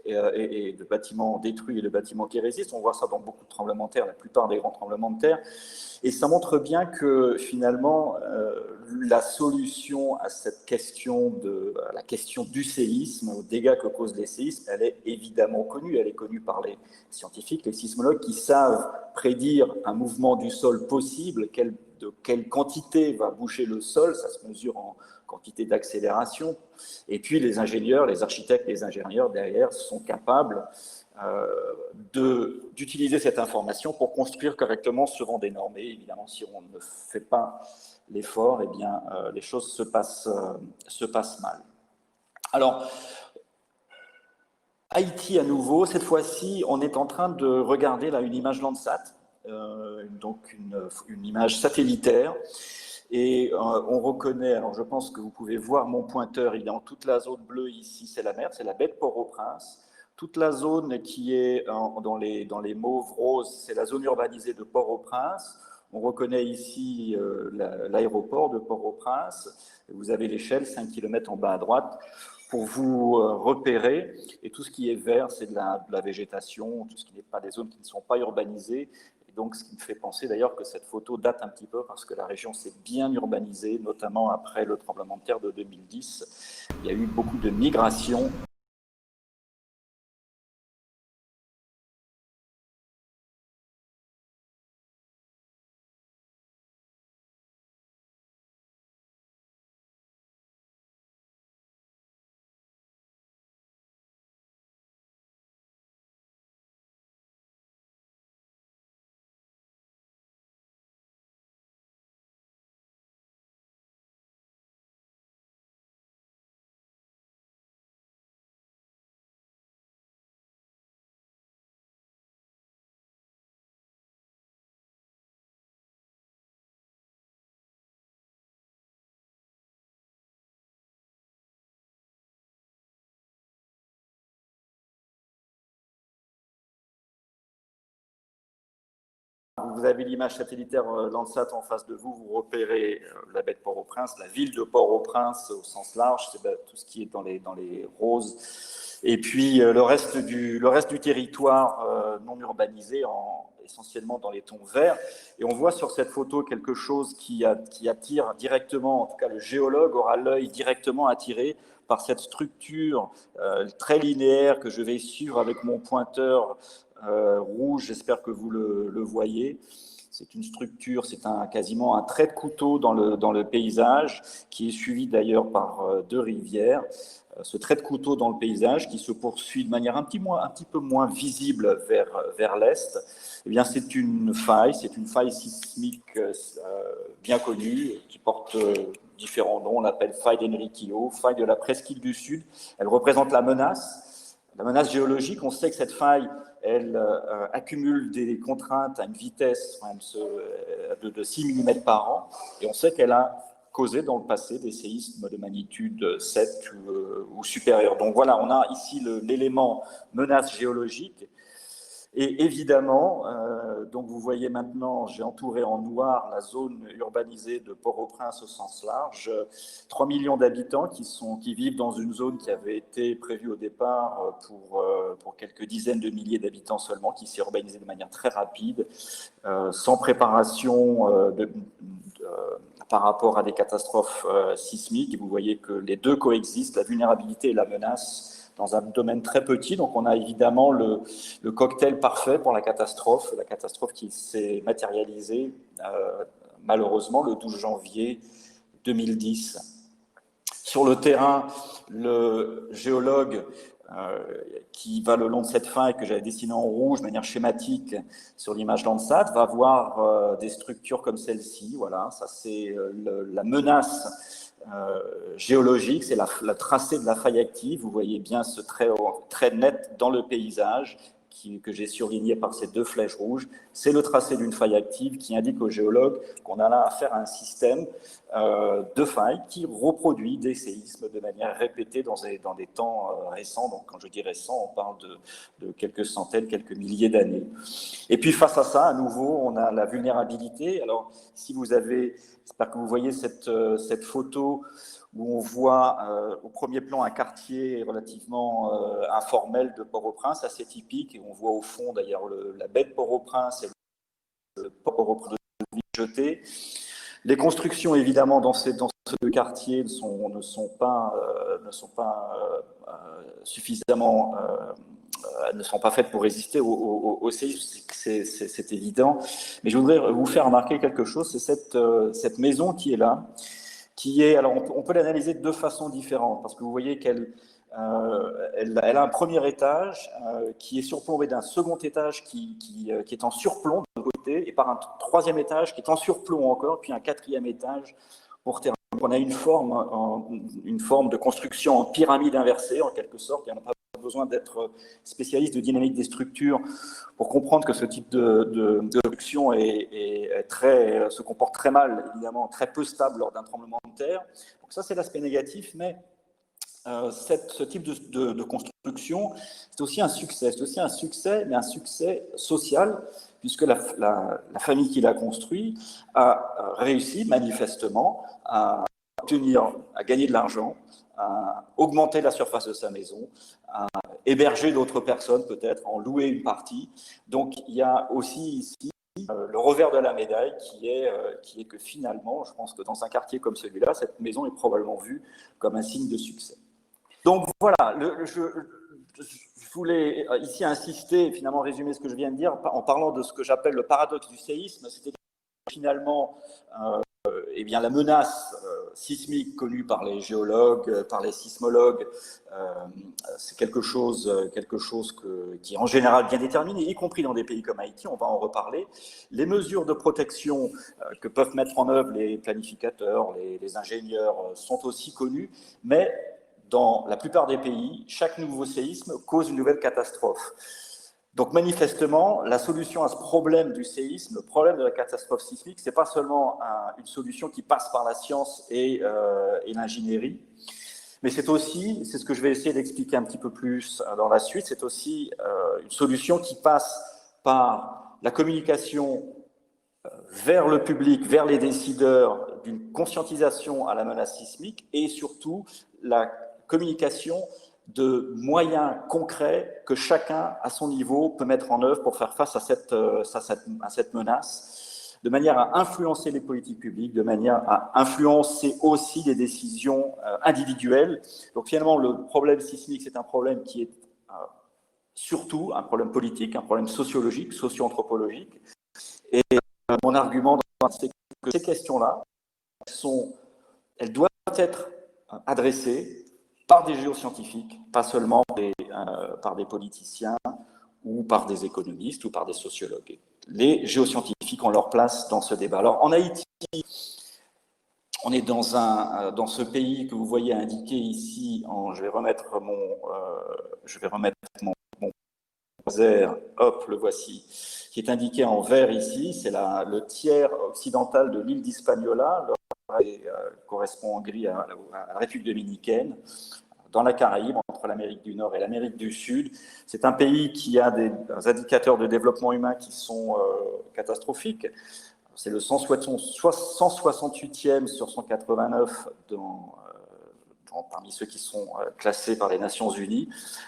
et de bâtiments détruits et de bâtiments qui résistent. On voit ça dans beaucoup de tremblements de terre, la plupart des grands tremblements de terre. Et ça montre bien que finalement, la solution à cette question, à la question du séisme, aux dégâts que causent les séismes, elle est évidemment connue. Elle est connue par les scientifiques, les sismologues qui savent prédire un mouvement du sol possible, de quelle quantité va bouger le sol, ça se mesure en quantité d'accélération. Et puis les ingénieurs, les architectes, les ingénieurs derrière sont capables d'utiliser cette information pour construire correctement selon des normes. Et évidemment, si on ne fait pas l'effort, eh bien, les choses se passent mal. Alors, Haïti à nouveau, cette fois-ci, on est en train de regarder là une image Landsat, donc une image satellitaire. Et on reconnaît, alors je pense que vous pouvez voir mon pointeur, il est en toute la zone bleue ici, c'est la mer, c'est la baie de Port-au-Prince. Toute la zone qui est dans les mauves roses, c'est la zone urbanisée de Port-au-Prince. On reconnaît ici l'aéroport de Port-au-Prince. Vous avez l'échelle, 5 km en bas à droite, pour vous repérer. Et tout ce qui est vert, c'est de la végétation, tout ce qui n'est pas des zones qui ne sont pas urbanisées. Donc, ce qui me fait penser d'ailleurs que cette photo date un petit peu parce que la région s'est bien urbanisée, notamment après le tremblement de terre de 2010. Il y a eu beaucoup de migration. Vous avez l'image satellitaire Landsat en face de vous, vous repérez la baie de Port-au-Prince, la ville de Port-au-Prince au sens large, c'est tout ce qui est dans les roses. Et puis le reste du territoire non urbanisé, essentiellement dans les tons verts. Et on voit sur cette photo quelque chose qui attire directement, en tout cas le géologue aura l'œil directement attiré par cette structure très linéaire que je vais suivre avec mon pointeur rouge, j'espère que vous le voyez. C'est une structure, c'est quasiment un trait de couteau dans le paysage, qui est suivi d'ailleurs par deux rivières. Ce trait de couteau dans le paysage qui se poursuit de manière un petit peu moins visible vers l'est, eh bien c'est une faille sismique bien connue, qui porte différents noms. On l'appelle faille d'Enriquillo, faille de la presqu'île du Sud. Elle représente la menace géologique. On sait que cette faille, elle accumule des contraintes à une vitesse de 6 mm par an, et on sait qu'elle a causé dans le passé des séismes de magnitude 7 ou supérieure. Donc voilà, on a ici l'élément menace géologique. Et évidemment, donc vous voyez maintenant, j'ai entouré en noir la zone urbanisée de Port-au-Prince au sens large, 3 millions d'habitants qui vivent dans une zone qui avait été prévue au départ pour quelques dizaines de milliers d'habitants seulement, qui s'est urbanisée de manière très rapide, sans préparation par rapport à des catastrophes sismiques. Vous voyez que les deux coexistent, la vulnérabilité et la menace, dans un domaine très petit. Donc on a évidemment le cocktail parfait pour la catastrophe qui s'est matérialisée malheureusement le 12 janvier 2010. Sur le terrain, le géologue qui va le long de cette faille que j'avais dessinée en rouge de manière schématique sur l'image Landsat va voir des structures comme celle-ci. Voilà, ça c'est la menace géologique, c'est la tracée de la faille active. Vous voyez bien ce trait net dans le paysage que j'ai surligné par ces deux flèches rouges. C'est le tracé d'une faille active qui indique aux géologues qu'on a là affaire à un système de failles qui reproduit des séismes de manière répétée dans des temps récents. Donc quand je dis récent, on parle de quelques centaines, quelques milliers d'années. Et puis face à ça, à nouveau, on a la vulnérabilité. Alors si vous avez, j'espère que vous voyez cette photo où on voit au premier plan un quartier relativement informel de Port-au-Prince, assez typique, et on voit au fond d'ailleurs la baie de Port-au-Prince et le Port-au-Prince de Jeté. Les constructions, évidemment, dans ce quartier ne sont pas suffisamment, ne sont pas faites pour résister au séisme, c'est évident. Mais je voudrais vous faire remarquer quelque chose, c'est cette maison qui est là, alors on peut l'analyser de deux façons différentes, parce que vous voyez qu'elle a un premier étage qui est surplombé d'un second étage qui est en surplomb de l'autre côté, et par un troisième étage qui est en surplomb encore, puis un quatrième étage pour terminer. On a une forme de construction en pyramide inversée, en quelque sorte. Il n'y a pas besoin d'être spécialiste de dynamique des structures pour comprendre que ce type de construction se comporte très mal, évidemment, très peu stable lors d'un tremblement de terre. Donc ça, c'est l'aspect négatif, mais ce type de construction, c'est aussi un succès. C'est aussi un succès, mais un succès social, puisque la famille qui l'a construit a réussi manifestement à gagner de l'argent, à augmenter la surface de sa maison, à héberger d'autres personnes peut-être, en louer une partie. Donc il y a aussi ici le revers de la médaille qui est que finalement, je pense que dans un quartier comme celui-là, cette maison est probablement vue comme un signe de succès. Donc voilà, je voulais ici insister, finalement résumer ce que je viens de dire en parlant de ce que j'appelle le paradoxe du séisme, c'est-à-dire finalement eh bien, la menace sismique connue par les géologues, par les sismologues, c'est quelque chose qui est en général bien déterminé, y compris dans des pays comme Haïti, on va en reparler. Les mesures de protection que peuvent mettre en œuvre les planificateurs, les ingénieurs sont aussi connues, mais dans la plupart des pays, chaque nouveau séisme cause une nouvelle catastrophe. Donc manifestement, la solution à ce problème du séisme, le problème de la catastrophe sismique, ce n'est pas seulement une solution qui passe par la science et l'ingénierie, mais c'est aussi, c'est ce que je vais essayer d'expliquer un petit peu plus dans la suite, c'est aussi une solution qui passe par la communication vers le public, vers les décideurs, d'une conscientisation à la menace sismique et surtout la communication de moyens concrets que chacun, à son niveau, peut mettre en œuvre pour faire face à cette menace, de manière à influencer les politiques publiques, de manière à influencer aussi les décisions individuelles. Donc finalement, le problème sismique, c'est un problème qui est surtout un problème politique, un problème sociologique, socio-anthropologique. Et mon argument, c'est que ces questions-là, elles doivent être adressées par des géoscientifiques, pas seulement par des politiciens ou par des économistes ou par des sociologues. Les géoscientifiques ont leur place dans ce débat. Alors en Haïti, on est dans ce pays que vous voyez indiqué ici, je vais remettre mon vert, hop, le voici, qui est indiqué en vert ici, c'est le tiers occidental de l'île d'Hispaniola, correspond en gris à la République dominicaine, dans la Caraïbe, entre l'Amérique du Nord et l'Amérique du Sud. C'est un pays qui a des indicateurs de développement humain qui sont catastrophiques. C'est le 168e sur 189 parmi ceux qui sont classés par les Nations Unies.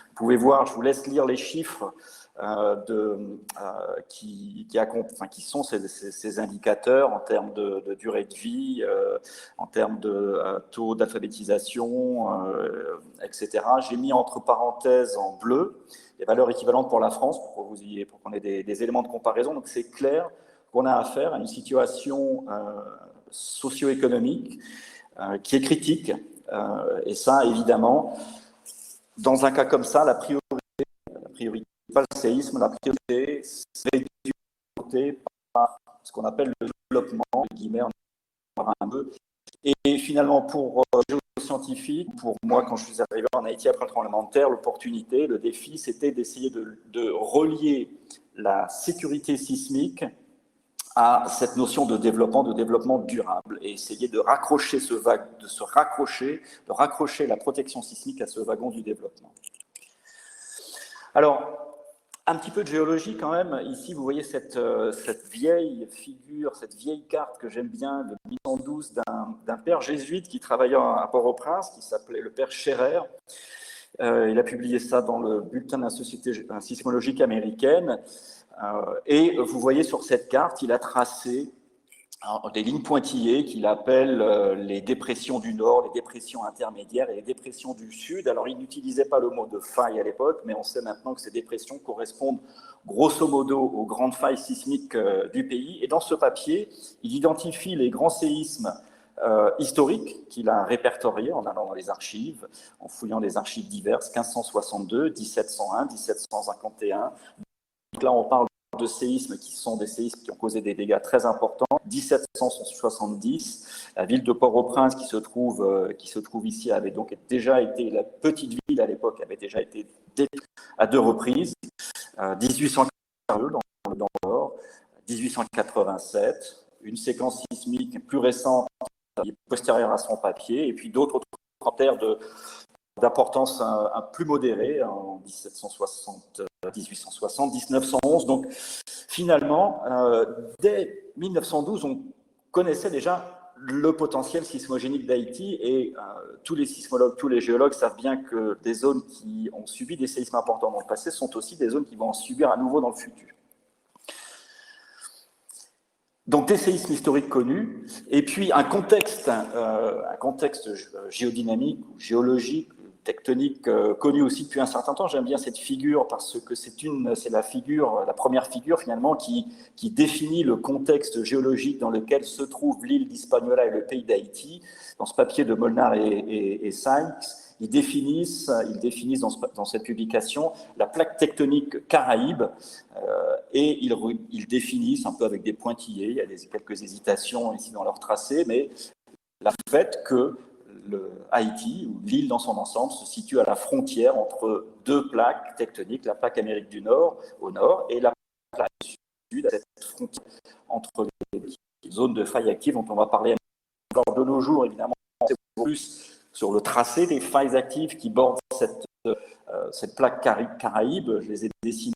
Vous pouvez voir, je vous laisse lire les chiffres qui sont ces indicateurs en termes de durée de vie, en termes de taux d'alphabétisation, etc. J'ai mis entre parenthèses en bleu les valeurs équivalentes pour la France pour qu'on ait des éléments de comparaison. Donc c'est clair qu'on a affaire à une situation socio-économique qui est critique. Et ça, évidemment, dans un cas comme ça, la priorité pas le séisme, la priorité, c'est dû par ce qu'on appelle le développement, guillemets, un peu. Et finalement, pour les géoscientifiques, pour moi, quand je suis arrivé en Haïti après le tremblement de terre, l'opportunité, le défi, c'était d'essayer de relier la sécurité sismique à cette notion de développement durable, et essayer de raccrocher raccrocher la protection sismique à ce wagon du développement. Alors, Un petit peu de géologie quand même. Ici, vous voyez cette vieille figure, cette vieille carte que j'aime bien de 1812 d'un père jésuite qui travaillait à Port-au-Prince, qui s'appelait le père Scherer. Il a publié ça dans le bulletin de la Société sismologique américaine. Et vous voyez sur cette carte, il a tracé des lignes pointillées qu'il appelle les dépressions du Nord, les dépressions intermédiaires et les dépressions du Sud. Alors, il n'utilisait pas le mot de faille à l'époque, mais on sait maintenant que ces dépressions correspondent grosso modo aux grandes failles sismiques du pays. Et dans ce papier, il identifie les grands séismes historiques qu'il a répertoriés en allant dans les archives, en fouillant des archives diverses, 1562, 1701, 1751. Donc là, on parle de séismes qui sont des séismes qui ont causé des dégâts très importants. 1770, la ville de Port-au-Prince qui se trouve ici avait donc déjà été, la petite ville à l'époque avait déjà été détruite à 2 reprises. 1882 dans le nord, 1887, une séquence sismique plus récente postérieure à son papier, et puis d'autres terres d'importance un plus modérée en 1760, 1860, 1911. Donc finalement, dès 1912, on connaissait déjà le potentiel sismogénique d'Haïti et tous les sismologues, tous les géologues savent bien que des zones qui ont subi des séismes importants dans le passé sont aussi des zones qui vont en subir à nouveau dans le futur. Donc des séismes historiques connus, et puis un contexte géodynamique ou géologique, tectonique connu aussi depuis un certain temps. J'aime bien cette figure parce que c'est la première figure finalement qui définit le contexte géologique dans lequel se trouve l'île d'Hispaniola et le pays d'Haïti. Dans ce papier de Molnar et Sykes, ils définissent dans cette publication la plaque tectonique Caraïbe et ils définissent un peu avec des pointillés, il y a quelques hésitations ici dans leur tracé, mais le fait que Haïti, ou l'île dans son ensemble, se situe à la frontière entre 2 plaques tectoniques, la plaque Amérique du Nord au nord et la plaque du Sud, à cette frontière entre les zones de failles actives dont on va parler encore de nos jours, évidemment, plus sur le tracé des failles actives qui bordent cette plaque Caraïbe. Je les ai dessinées.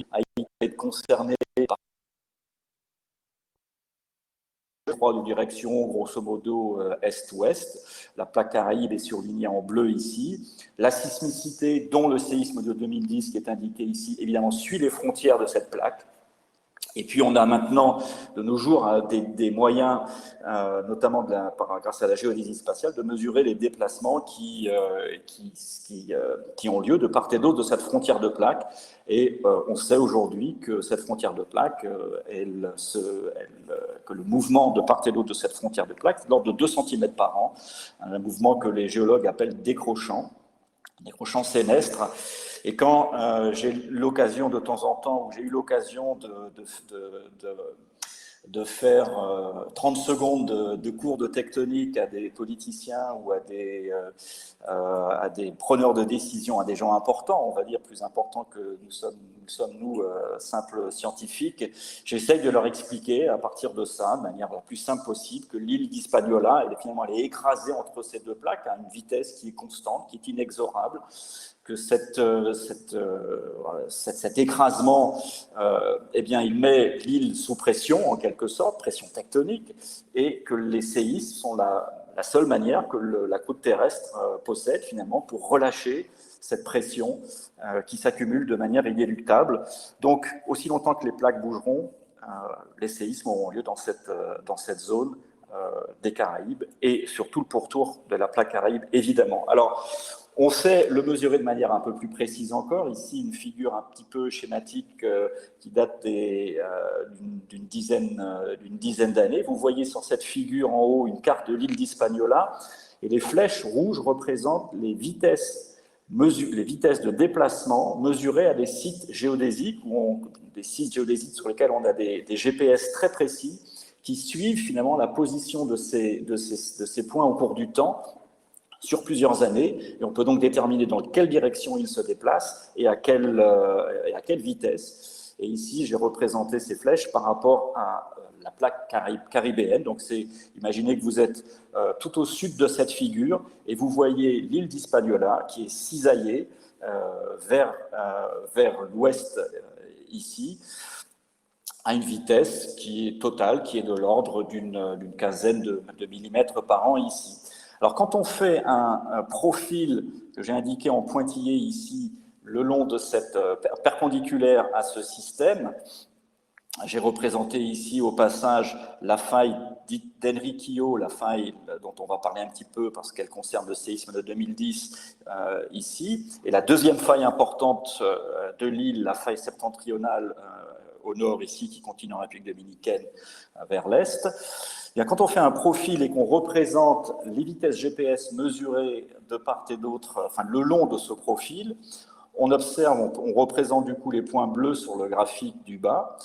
Haïti est concerné par de direction, grosso modo, est-ouest. La plaque Caraïbe est surlignée en bleu ici. La sismicité, dont le séisme de 2010 qui est indiqué ici, évidemment, suit les frontières de cette plaque. Et puis on a maintenant, de nos jours, des moyens, notamment grâce à la géodésie spatiale, de mesurer les déplacements qui ont lieu de part et d'autre de cette frontière de plaque. Et on sait aujourd'hui que cette frontière de plaque, que le mouvement de part et d'autre de cette frontière de plaque, c'est de l'ordre de 2 cm par an, un mouvement que les géologues appellent décrochant sénestre. Et quand j'ai l'occasion de temps en temps, ou j'ai eu l'occasion de faire 30 secondes de cours de tectonique à des politiciens ou à des preneurs de décision, à des gens importants, on va dire plus importants que nous sommes simples scientifiques, j'essaye de leur expliquer à partir de ça, de manière la plus simple possible, que l'île d'Hispaniola, finalement, elle est écrasée entre ces 2 plaques à une vitesse qui est constante, qui est inexorable, que cet écrasement, eh bien, il met l'île sous pression, en quelque sorte, pression tectonique, et que les séismes sont la seule manière que la croûte terrestre possède, finalement, pour relâcher cette pression qui s'accumule de manière inéluctable. Donc, aussi longtemps que les plaques bougeront, les séismes auront lieu dans cette zone des Caraïbes, et surtout le pourtour de la plaque Caraïbe, évidemment. Alors, on sait le mesurer de manière un peu plus précise encore. Ici, une figure un petit peu schématique qui date d'une dizaine d'années. Vous voyez sur cette figure en haut une carte de l'île d'Hispaniola, et les flèches rouges représentent les vitesses de déplacement mesurées à des sites géodésiques, des sites géodésiques sur lesquels on a des GPS très précis qui suivent finalement la position de ces points au cours du temps, sur plusieurs années, et on peut donc déterminer dans quelle direction il se déplace et à quelle vitesse. Et ici, j'ai représenté ces flèches par rapport à la plaque caribéenne. Donc, imaginez que vous êtes tout au sud de cette figure et vous voyez l'île d'Hispaniola qui est cisaillée vers l'ouest ici, à une vitesse qui est totale, qui est de l'ordre d'une quinzaine de millimètres par an ici. Alors, quand on fait un profil que j'ai indiqué en pointillé ici, le long de cette perpendiculaire à ce système, j'ai représenté ici au passage la faille dite d'Enriquillo, la faille dont on va parler un petit peu parce qu'elle concerne le séisme de 2010 ici, et la deuxième faille importante de l'île, la faille septentrionale au nord ici, qui continue en République dominicaine vers l'est. Quand on fait un profil et qu'on représente les vitesses GPS mesurées de part et d'autre, enfin le long de ce profil, on observe, on représente du coup les points bleus sur le graphique du bas.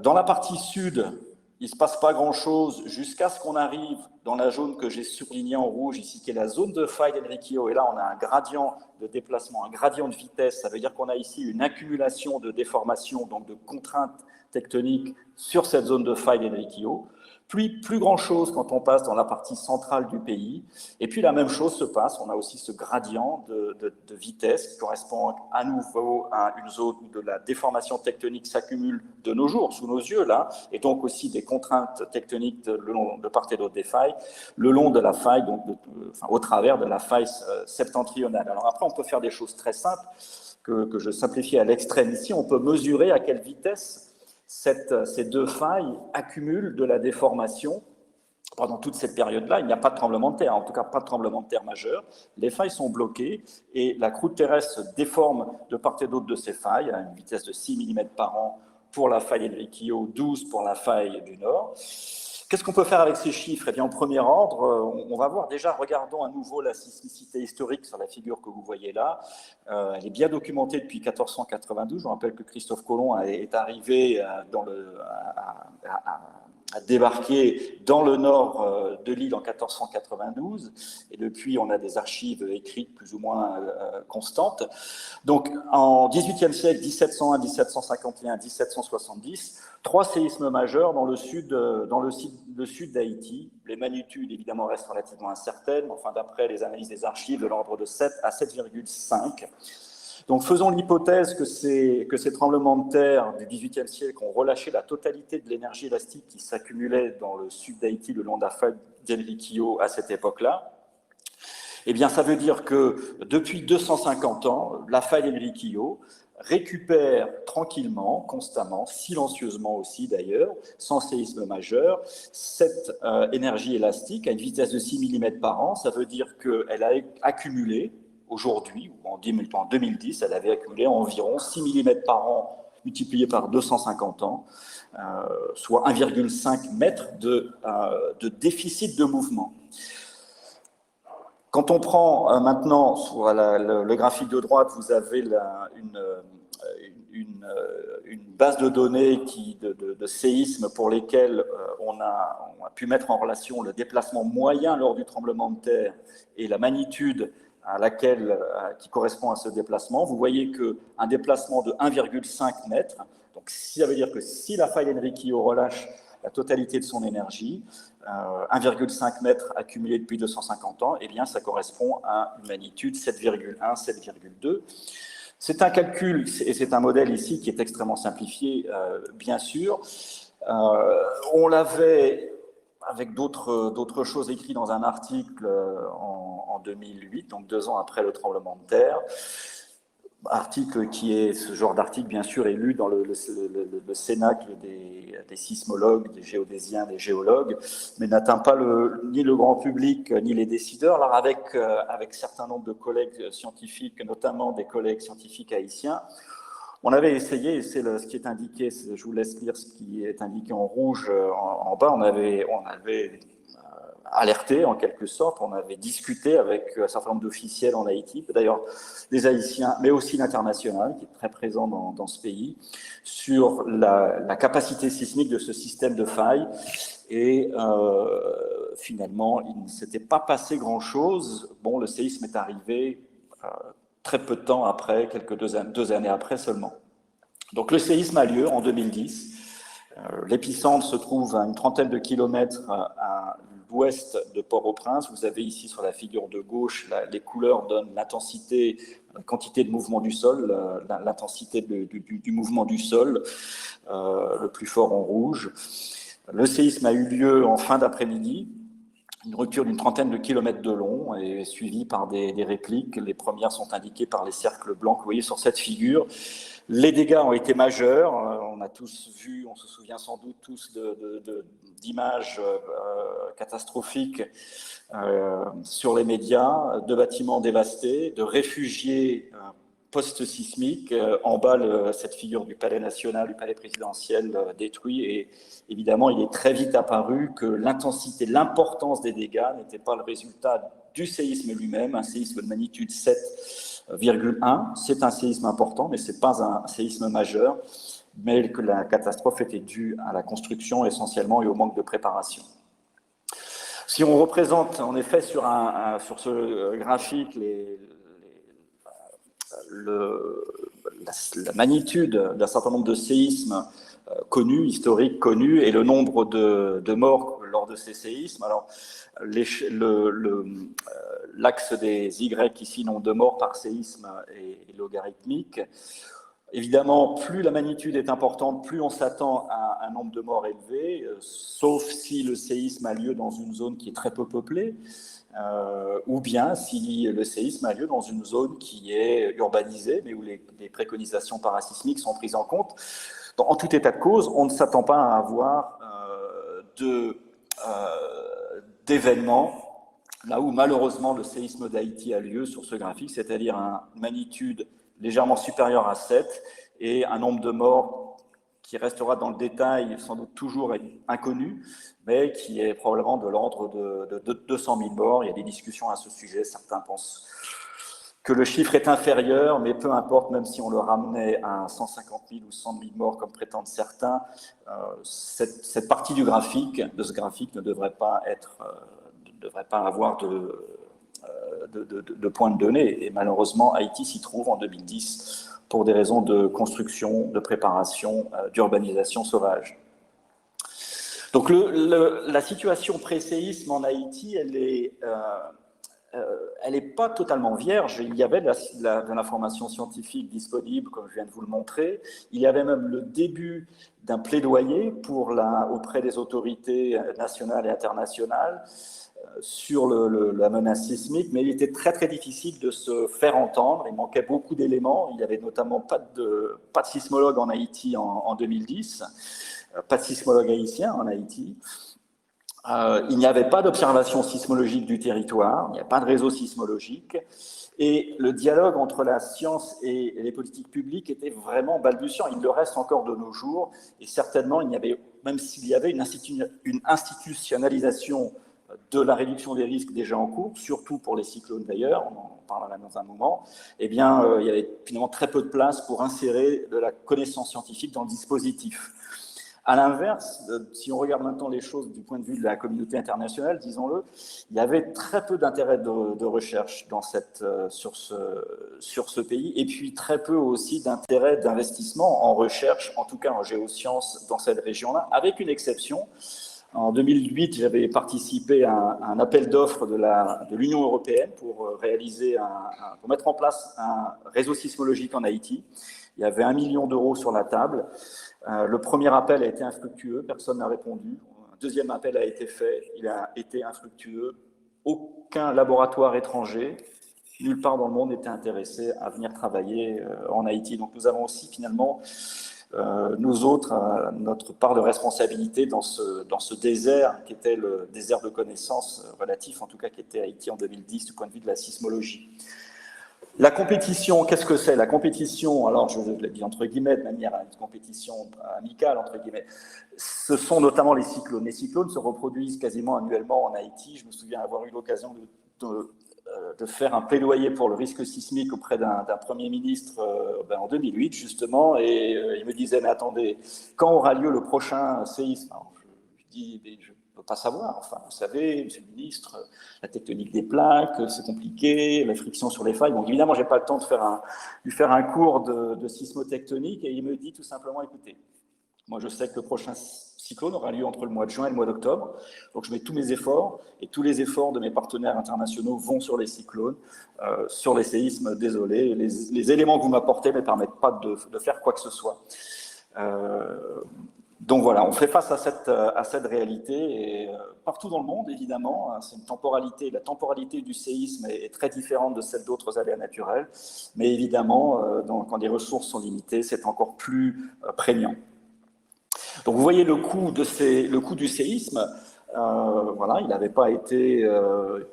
Dans la partie sud, il ne se passe pas grand-chose jusqu'à ce qu'on arrive dans la zone que j'ai surlignée en rouge ici, qui est la zone de faille d'Enriquillo. Et là, on a un gradient de déplacement, un gradient de vitesse. Ça veut dire qu'on a ici une accumulation de déformations, donc de contraintes tectoniques sur cette zone de faille d'Enriquillo. Puis, plus grand-chose quand on passe dans la partie centrale du pays. Et puis, la même chose se passe. On a aussi ce gradient de vitesse qui correspond à nouveau à une zone où de la déformation tectonique s'accumule de nos jours, sous nos yeux, là, et donc aussi des contraintes tectoniques de part et d'autre des failles, le long de la faille, donc au travers de la faille septentrionale. Alors après, on peut faire des choses très simples, que je simplifie à l'extrême ici. On peut mesurer à quelle vitesse ces deux failles accumulent de la déformation. Pendant toute cette période-là, il n'y a pas de tremblement de terre, en tout cas pas de tremblement de terre majeur. Les failles sont bloquées et la croûte terrestre se déforme de part et d'autre de ces failles à une vitesse de 6 mm par an pour la faille Enriquillo, 12 pour la faille du Nord. Qu'est-ce qu'on peut faire avec ces chiffres? Eh bien, en premier ordre, on va voir déjà, regardons à nouveau la sismicité historique sur la figure que vous voyez là. Elle est bien documentée depuis 1492. Je vous rappelle que Christophe Colomb est arrivé à débarquer dans le nord de l'île en 1492, et depuis on a des archives écrites plus ou moins constantes. Donc en XVIIIe siècle, 1701, 1751, 1770, 3 séismes majeurs dans le sud d'Haïti. Les magnitudes évidemment restent relativement incertaines, enfin d'après les analyses des archives, de l'ordre de 7 à 7,5. Donc faisons l'hypothèse que ces tremblements de terre du XVIIIe siècle ont relâché la totalité de l'énergie élastique qui s'accumulait dans le sud d'Haïti le long de la faille d'Enriquillo à cette époque-là. Eh bien, ça veut dire que depuis 250 ans, la faille d'Enriquillo récupère tranquillement, constamment, silencieusement aussi d'ailleurs, sans séisme majeur, cette énergie élastique à une vitesse de 6 mm par an. Ça veut dire qu'elle a accumulé, aujourd'hui, ou en 2010, elle avait accumulé environ 6 mm par an multiplié par 250 ans, soit 1,5 mètre de déficit de mouvement. Quand on prend maintenant, sur le graphique de droite, vous avez une base de données de séismes pour lesquels on a pu mettre en relation le déplacement moyen lors du tremblement de terre et la magnitude qui correspond à ce déplacement. Vous voyez qu'un déplacement de 1,5 mètre, donc ça veut dire que si la faille Enriquillo relâche la totalité de son énergie, 1,5 mètre accumulé depuis 250 ans, eh bien ça correspond à une magnitude 7,1, 7,2. C'est un calcul, et c'est un modèle ici qui est extrêmement simplifié, bien sûr. On l'avait avec d'autres choses écrites dans un article en 2008, donc 2 ans après le tremblement de terre. Article ce genre d'article, bien sûr, est lu dans le cénacle des sismologues, des géodésiens, des géologues, mais n'atteint pas ni le grand public, ni les décideurs. Alors, avec certain nombre de collègues scientifiques, notamment des collègues scientifiques haïtiens, on avait essayé, et c'est ce qui est indiqué, je vous laisse lire ce qui est indiqué en rouge en bas, on avait alerté en quelque sorte, on avait discuté avec un certain nombre d'officiels en Haïti, d'ailleurs des Haïtiens, mais aussi l'international qui est très présent dans ce pays, sur la capacité sismique de ce système de failles. Et finalement, il ne s'était pas passé grand-chose. Bon, le séisme est arrivé très peu de temps après, deux années après seulement. Donc le séisme a lieu en 2010. L'épicentre se trouve à une trentaine de kilomètres à l'ouest de Port-au-Prince. Vous avez ici sur la figure de gauche, les couleurs donnent l'intensité, la quantité de mouvement du sol, l'intensité du mouvement du sol, le plus fort en rouge. Le séisme a eu lieu en fin d'après-midi. Une rupture d'une trentaine de kilomètres de long est suivie par des répliques. Les premières sont indiquées par les cercles blancs que vous voyez sur cette figure. Les dégâts ont été majeurs. On a tous vu, on se souvient sans doute tous d'images catastrophiques sur les médias, de bâtiments dévastés, de réfugiés post-sismiques. En bas, cette figure du palais national, du palais présidentiel détruit. Et évidemment, il est très vite apparu que l'intensité, l'importance des dégâts n'était pas le résultat du séisme lui-même, un séisme de magnitude 7,1. C'est un séisme important, mais ce n'est pas un séisme majeur, mais que la catastrophe était due à la construction essentiellement et au manque de préparation. Si on représente en effet sur ce graphique la magnitude d'un certain nombre de séismes connus, historiques connus, et le nombre de morts lors de ces séismes. Alors, l'axe des Y ici, nombre de morts par séisme, est logarithmique. Évidemment, plus la magnitude est importante, plus on s'attend à un nombre de morts élevé, sauf si le séisme a lieu dans une zone qui est très peu peuplée, ou bien si le séisme a lieu dans une zone qui est urbanisée, mais où les préconisations parasismiques sont prises en compte. En tout état de cause, on ne s'attend pas à avoir d'événements là où malheureusement le séisme d'Haïti a lieu sur ce graphique, c'est-à-dire une magnitude légèrement supérieure à 7 et un nombre de morts qui restera dans le détail sans doute toujours inconnu, mais qui est probablement de l'ordre de 200 000 morts. Il y a des discussions à ce sujet, certains pensent que le chiffre est inférieur, mais peu importe, même si on le ramenait à 150 000 ou 100 000 morts, comme prétendent certains, cette partie de ce graphique ne devrait pas avoir de points de données. Et malheureusement, Haïti s'y trouve en 2010 pour des raisons de construction, de préparation, d'urbanisation sauvage. Donc la situation pré-séisme en Haïti, elle n'est pas totalement vierge. Il y avait de l'information scientifique disponible, comme je viens de vous le montrer. Il y avait même le début d'un plaidoyer auprès des autorités nationales et internationales sur la menace sismique, mais il était très très difficile de se faire entendre. Il manquait beaucoup d'éléments. Il n'y avait notamment pas de sismologue en Haïti en 2010, pas de sismologue haïtien en Haïti. Il n'y avait pas d'observation sismologique du territoire, il n'y a pas de réseau sismologique, et le dialogue entre la science et les politiques publiques était vraiment balbutiant. Il le reste encore de nos jours, et certainement, même s'il y avait une institutionnalisation de la réduction des risques déjà en cours, surtout pour les cyclones d'ailleurs, on en parlera dans un moment, eh bien, il y avait finalement très peu de place pour insérer de la connaissance scientifique dans le dispositif. À l'inverse, si on regarde maintenant les choses du point de vue de la communauté internationale, disons-le, il y avait très peu d'intérêt de recherche sur ce pays, et puis très peu aussi d'intérêt d'investissement en recherche, en tout cas en géosciences dans cette région-là, avec une exception. En 2008, j'avais participé à un appel d'offres de l'Union européenne pour pour mettre en place un réseau sismologique en Haïti. Il y avait 1 million d'euros sur la table. Le premier appel a été infructueux, personne n'a répondu. Un deuxième appel a été fait, il a été infructueux. Aucun laboratoire étranger, nulle part dans le monde n'était intéressé à venir travailler en Haïti. Donc nous avons aussi finalement, nous autres, notre part de responsabilité dans ce désert qui était le désert de connaissances relatif, en tout cas qui était Haïti en 2010 du point de vue de la sismologie. La compétition, qu'est-ce que c'est? La compétition, alors je l'ai dit entre guillemets, de manière à une compétition amicale, entre guillemets, ce sont notamment les cyclones. Les cyclones se reproduisent quasiment annuellement en Haïti. Je me souviens avoir eu l'occasion de faire un plaidoyer pour le risque sismique auprès d'un Premier ministre en 2008, justement, et il me disait, mais attendez, quand aura lieu le prochain séisme? Alors, je dis, je ne peux pas savoir. Enfin, vous savez, monsieur le ministre, la tectonique des plaques, c'est compliqué, la friction sur les failles. Donc, évidemment, je n'ai pas le temps de lui faire un cours de sismotectonique, et il me dit tout simplement, écoutez, Moi, je sais que le prochain cyclone aura lieu entre le mois de juin et le mois d'octobre. Donc, je mets tous mes efforts et tous les efforts de mes partenaires internationaux vont sur les cyclones, sur les séismes. Désolé, les éléments que vous m'apportez ne me permettent pas de faire quoi que ce soit. Donc voilà, on fait face à cette réalité et partout dans le monde, évidemment, c'est une temporalité. La temporalité du séisme est très différente de celle d'autres aléas naturels, mais évidemment, quand les ressources sont limitées, c'est encore plus prégnant. Donc vous voyez le coût du séisme. Voilà, il n'avait pas été,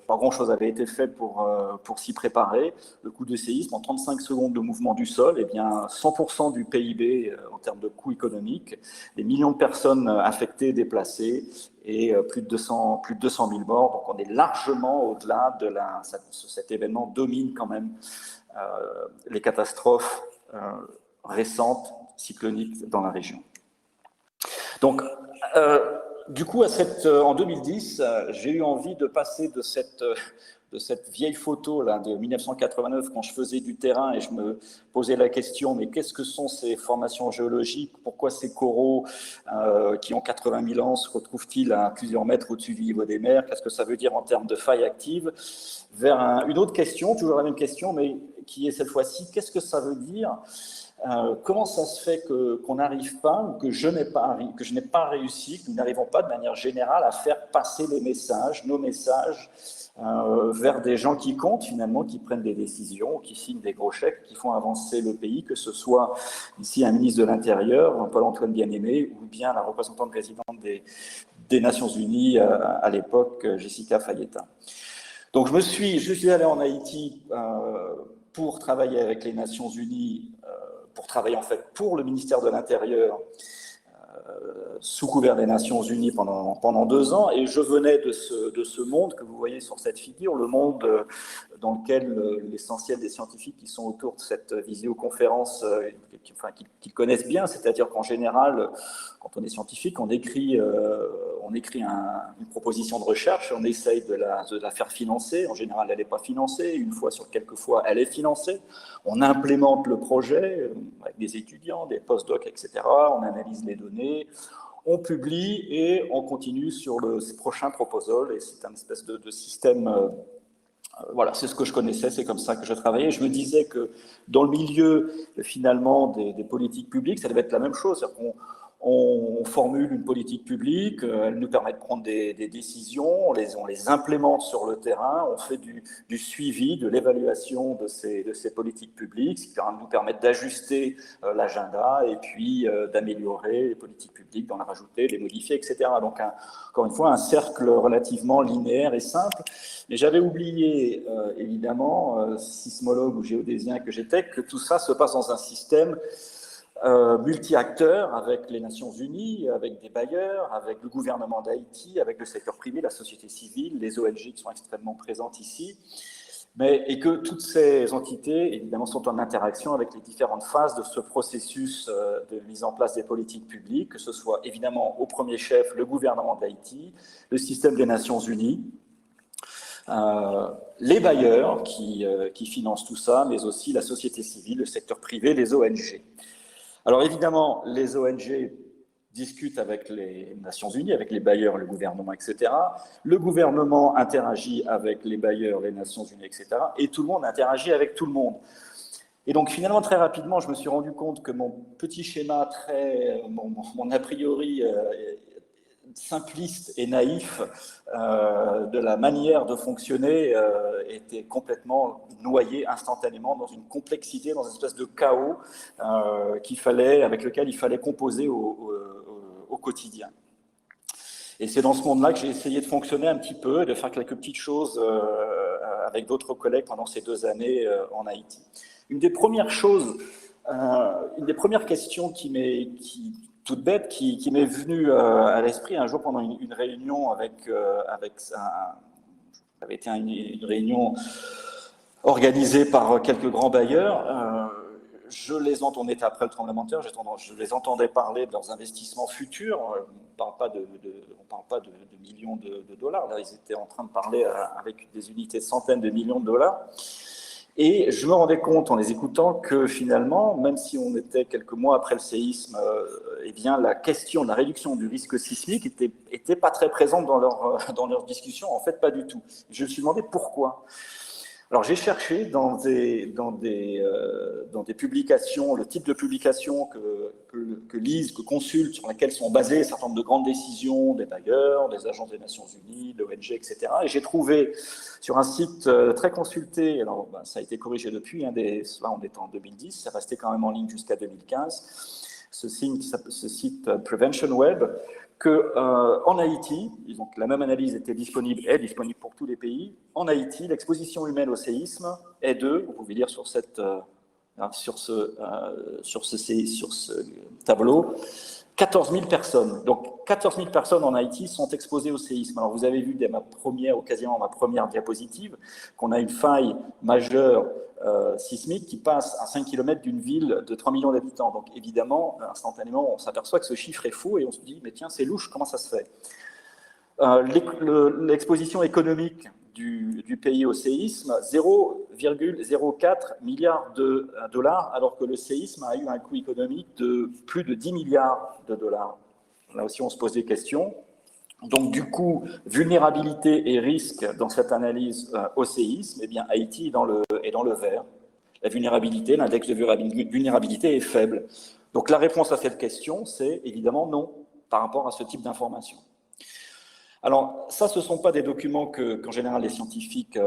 pas grand-chose avait été fait pour s'y préparer. Le coût du séisme, en 35 secondes de mouvement du sol, eh bien 100% du PIB en termes de coût économique, des millions de personnes affectées, déplacées, et plus de 200 000 morts. Donc on est largement au-delà de cet événement domine quand même les catastrophes récentes cycloniques dans la région. Donc, du coup, en 2010, j'ai eu envie de passer de cette vieille photo là, de 1989, quand je faisais du terrain et je me posais la question, mais qu'est-ce que sont ces formations géologiques? Pourquoi ces coraux qui ont 80 000 ans se retrouvent-ils à plusieurs mètres au-dessus du niveau des mers? Qu'est-ce que ça veut dire en termes de failles actives? Vers une autre question, toujours la même question, mais qui est cette fois-ci, qu'est-ce que ça veut dire? Comment ça se fait qu'on n'arrive pas, ou que je n'ai pas réussi, que nous n'arrivons pas de manière générale à faire passer les messages, nos messages, vers des gens qui comptent finalement, qui prennent des décisions, qui signent des gros chèques, qui font avancer le pays, que ce soit ici un ministre de l'Intérieur, Paul-Antoine Bien-Aimé, ou bien la représentante présidente des Nations Unies à l'époque, Jessica Fayetta. Donc je suis allé en Haïti pour travailler avec les Nations Unies, pour travailler en fait pour le ministère de l'Intérieur sous couvert des Nations Unies pendant 2 ans, et je venais de ce monde que vous voyez sur cette figure, le monde dans lequel l'essentiel des scientifiques qui sont autour de cette visioconférence, qu'ils connaissent bien, c'est-à-dire qu'en général, quand on est scientifique, on écrit une proposition de recherche, on essaye de la faire financer. En général, elle n'est pas financée. Quelques fois, elle est financée. On implémente le projet avec des étudiants, des post-docs, etc. On analyse les données, on publie et on continue sur le prochain proposal. Et c'est un espèce de système. Voilà, c'est ce que je connaissais, c'est comme ça que je travaillais. Je me disais que dans le milieu, finalement, des politiques publiques, ça devait être la même chose. C'est-à-dire qu'on formule une politique publique, elle nous permet de prendre des décisions, on les implémente sur le terrain, on fait du suivi, de l'évaluation de ces politiques publiques, ce qui nous permet d'ajuster l'agenda et puis d'améliorer les politiques publiques, d'en rajouter, les modifier, etc. Donc, encore une fois, un cercle relativement linéaire et simple. Mais j'avais oublié, évidemment, sismologue ou géodésien que j'étais, que tout ça se passe dans un système multi-acteurs avec les Nations Unies, avec des bailleurs, avec le gouvernement d'Haïti, avec le secteur privé, la société civile, les ONG qui sont extrêmement présentes ici, et que toutes ces entités, évidemment, sont en interaction avec les différentes phases de ce processus de mise en place des politiques publiques, que ce soit évidemment au premier chef le gouvernement d'Haïti, le système des Nations Unies, les bailleurs qui financent tout ça, mais aussi la société civile, le secteur privé, les ONG. Alors évidemment, les ONG discutent avec les Nations Unies, avec les bailleurs, le gouvernement, etc. Le gouvernement interagit avec les bailleurs, les Nations Unies, etc. Et tout le monde interagit avec tout le monde. Et donc finalement, très rapidement, je me suis rendu compte que mon petit schéma, mon a priori simpliste et naïf de la manière de fonctionner était complètement noyé instantanément dans une complexité, dans une espèce de chaos avec lequel il fallait composer au quotidien. Et c'est dans ce monde-là que j'ai essayé de fonctionner un petit peu et de faire quelques petites choses avec d'autres collègues pendant ces 2 années en Haïti. Une des premières questions toute bête, qui m'est venue à l'esprit un jour pendant une réunion ça avait été une réunion organisée par quelques grands bailleurs. On était après le tremblement de terre, je les entendais parler de leurs investissements futurs. On ne parle pas de millions de dollars. Là, ils étaient en train de parler avec des unités de centaines de millions de dollars. Et je me rendais compte en les écoutant que finalement, même si on était quelques mois après le séisme, eh bien, la question de la réduction du risque sismique était pas très présente dans leur discussion, en fait pas du tout. Je me suis demandé pourquoi. Alors j'ai cherché dans des publications, le type de publications que lisent, que consultent, sur lesquelles sont basées un certain nombre de grandes décisions des bailleurs, des agences des Nations Unies, de l'ONG, etc. Et j'ai trouvé sur un site très consulté, alors ça a été corrigé depuis, là on est en 2010, ça restait quand même en ligne jusqu'à 2015, ce site Prevention Web, qu'en Haïti, donc la même analyse est disponible pour tous les pays. En Haïti, l'exposition humaine au séisme est de, vous pouvez lire sur ce tableau, 14 000 personnes. Donc 14 000 personnes en Haïti sont exposées au séisme. Alors vous avez vu dès quasiment ma première diapositive, qu'on a une faille majeure sismique qui passe à 5 km d'une ville de 3 millions d'habitants. Donc évidemment, instantanément, on s'aperçoit que ce chiffre est faux et on se dit, mais tiens, c'est louche, comment ça se fait? L'exposition économique du pays au séisme, 0,04 milliards de dollars, alors que le séisme a eu un coût économique de plus de 10 milliards de dollars. Là aussi, on se pose des questions. Donc, du coup, vulnérabilité et risque dans cette analyse au séisme, eh bien, Haïti est dans le vert. La vulnérabilité, l'index de vulnérabilité est faible. Donc, la réponse à cette question, c'est évidemment non, par rapport à ce type d'information. Alors, ça, ce ne sont pas des documents qu'en général les scientifiques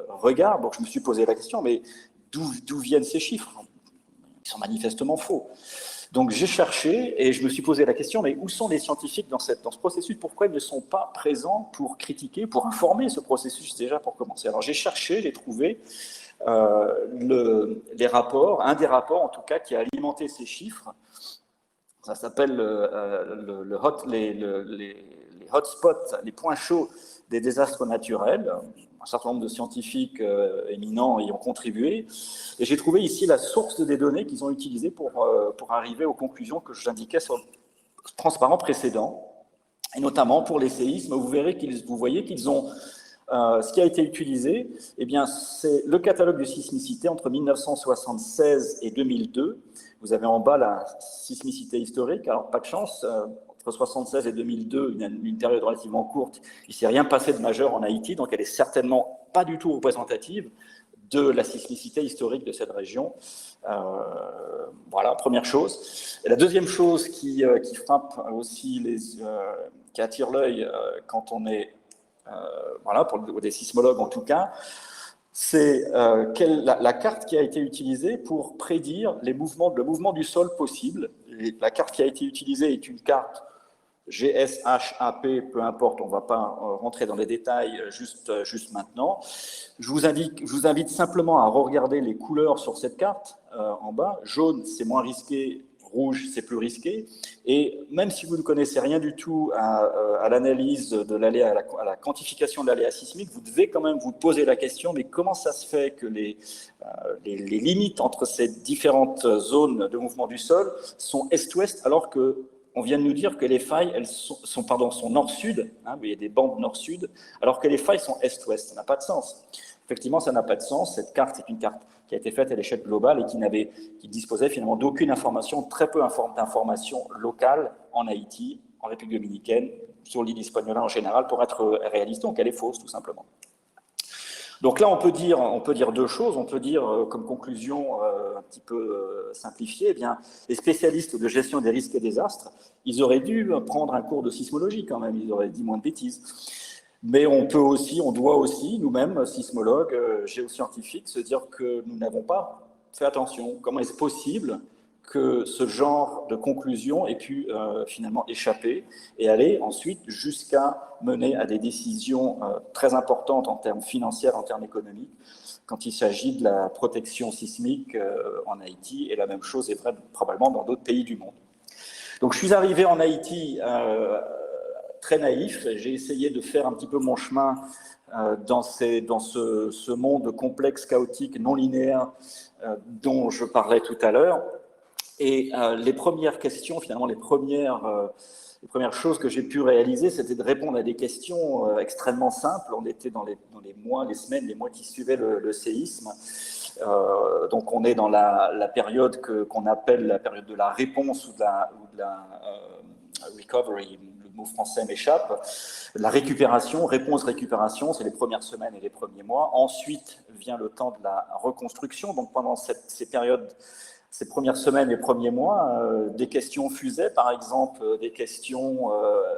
regardent. Donc, je me suis posé la question, mais d'où viennent ces chiffres? Ils sont manifestement faux. Donc, j'ai cherché et je me suis posé la question, mais où sont les scientifiques dans ce processus? Pourquoi ils ne sont pas présents pour critiquer, pour informer ce processus déjà pour commencer? Alors, j'ai cherché, j'ai trouvé les rapports, un des rapports en tout cas qui a alimenté ces chiffres. Ça s'appelle les hotspots, les points chauds des désastres naturels. Un certain nombre de scientifiques éminents y ont contribué. Et j'ai trouvé ici la source des données qu'ils ont utilisées pour arriver aux conclusions que j'indiquais sur le transparent précédent. Et notamment pour les séismes, vous voyez qu'ils ont... ce qui a été utilisé, eh bien, c'est le catalogue de sismicité entre 1976 et 2002. Vous avez en bas la sismicité historique. Alors, pas de chance, entre 1976 et 2002, une période relativement courte, il ne s'est rien passé de majeur en Haïti, donc elle n'est certainement pas du tout représentative de la sismicité historique de cette région. Voilà, première chose. Et la deuxième chose qui frappe aussi, qui attire l'œil quand on est, voilà, pour des sismologues en tout cas, c'est la carte qui a été utilisée pour prédire le mouvement du sol possible. La carte qui a été utilisée est une carte GSHAP, peu importe, on ne va pas rentrer dans les détails juste maintenant. Je vous invite simplement à regarder les couleurs sur cette carte en bas. Jaune, c'est moins risqué. Rouge, c'est plus risqué. Et même si vous ne connaissez rien du tout à l'analyse de l'aléa, à la quantification de l'aléa sismique, vous devez quand même vous poser la question, mais comment ça se fait que les limites entre ces différentes zones de mouvement du sol sont est-ouest, alors qu'on vient de nous dire que les failles elles sont nord-sud, hein, il y a des bandes nord-sud, alors que les failles sont est-ouest. Ça n'a pas de sens. Effectivement, ça n'a pas de sens. Cette carte est une carte qui a été faite à l'échelle globale et qui disposait finalement d'aucune information, très peu d'informations locales en Haïti, en République dominicaine, sur l'île Hispaniola en général, pour être réaliste. Donc elle est fausse, tout simplement. Donc là, on peut dire deux choses. On peut dire, comme conclusion un petit peu simplifiée, eh bien, les spécialistes de gestion des risques et désastres, ils auraient dû prendre un cours de sismologie quand même, ils auraient dit moins de bêtises. Mais on doit aussi, nous-mêmes, sismologues, géoscientifiques, se dire que nous n'avons pas fait attention. Comment est-ce possible que ce genre de conclusion ait pu finalement échapper et aller ensuite jusqu'à mener à des décisions très importantes en termes financiers, en termes économiques, quand il s'agit de la protection sismique en Haïti, et la même chose est vraie probablement dans d'autres pays du monde. Donc je suis arrivé en Haïti très naïf, j'ai essayé de faire un petit peu mon chemin dans ce monde complexe, chaotique, non linéaire dont je parlais tout à l'heure. Et les premières questions, finalement les premières choses que j'ai pu réaliser, c'était de répondre à des questions extrêmement simples. On était dans les mois, les semaines, les mois qui suivaient le séisme. Donc on est dans la période qu'on appelle la période de la réponse ou de la recovery, le mot français m'échappe, la récupération, réponse-récupération, c'est les premières semaines et les premiers mois. Ensuite vient le temps de la reconstruction. Donc pendant ces périodes, ces premières semaines et premiers mois, des questions fusaient, par exemple, des questions,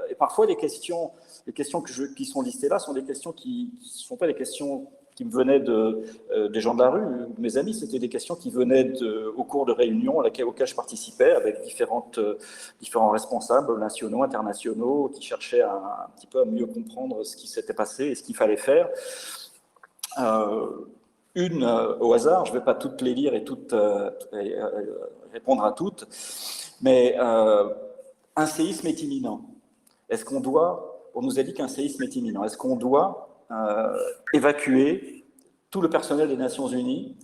et parfois les questions qui sont listées là sont des questions qui ne sont pas des questions qui me venaient des gens de la rue, mes amis, c'était des questions qui venaient au cours de réunions auxquelles je participais avec différents responsables nationaux, internationaux, qui cherchaient un petit peu à mieux comprendre ce qui s'était passé et ce qu'il fallait faire. Au hasard, je ne vais pas toutes les lire et répondre à toutes, mais un séisme est imminent. Est-ce qu'on doit, on nous a dit qu'un séisme est imminent, est-ce qu'on doit évacuer tout le personnel des Nations Unies,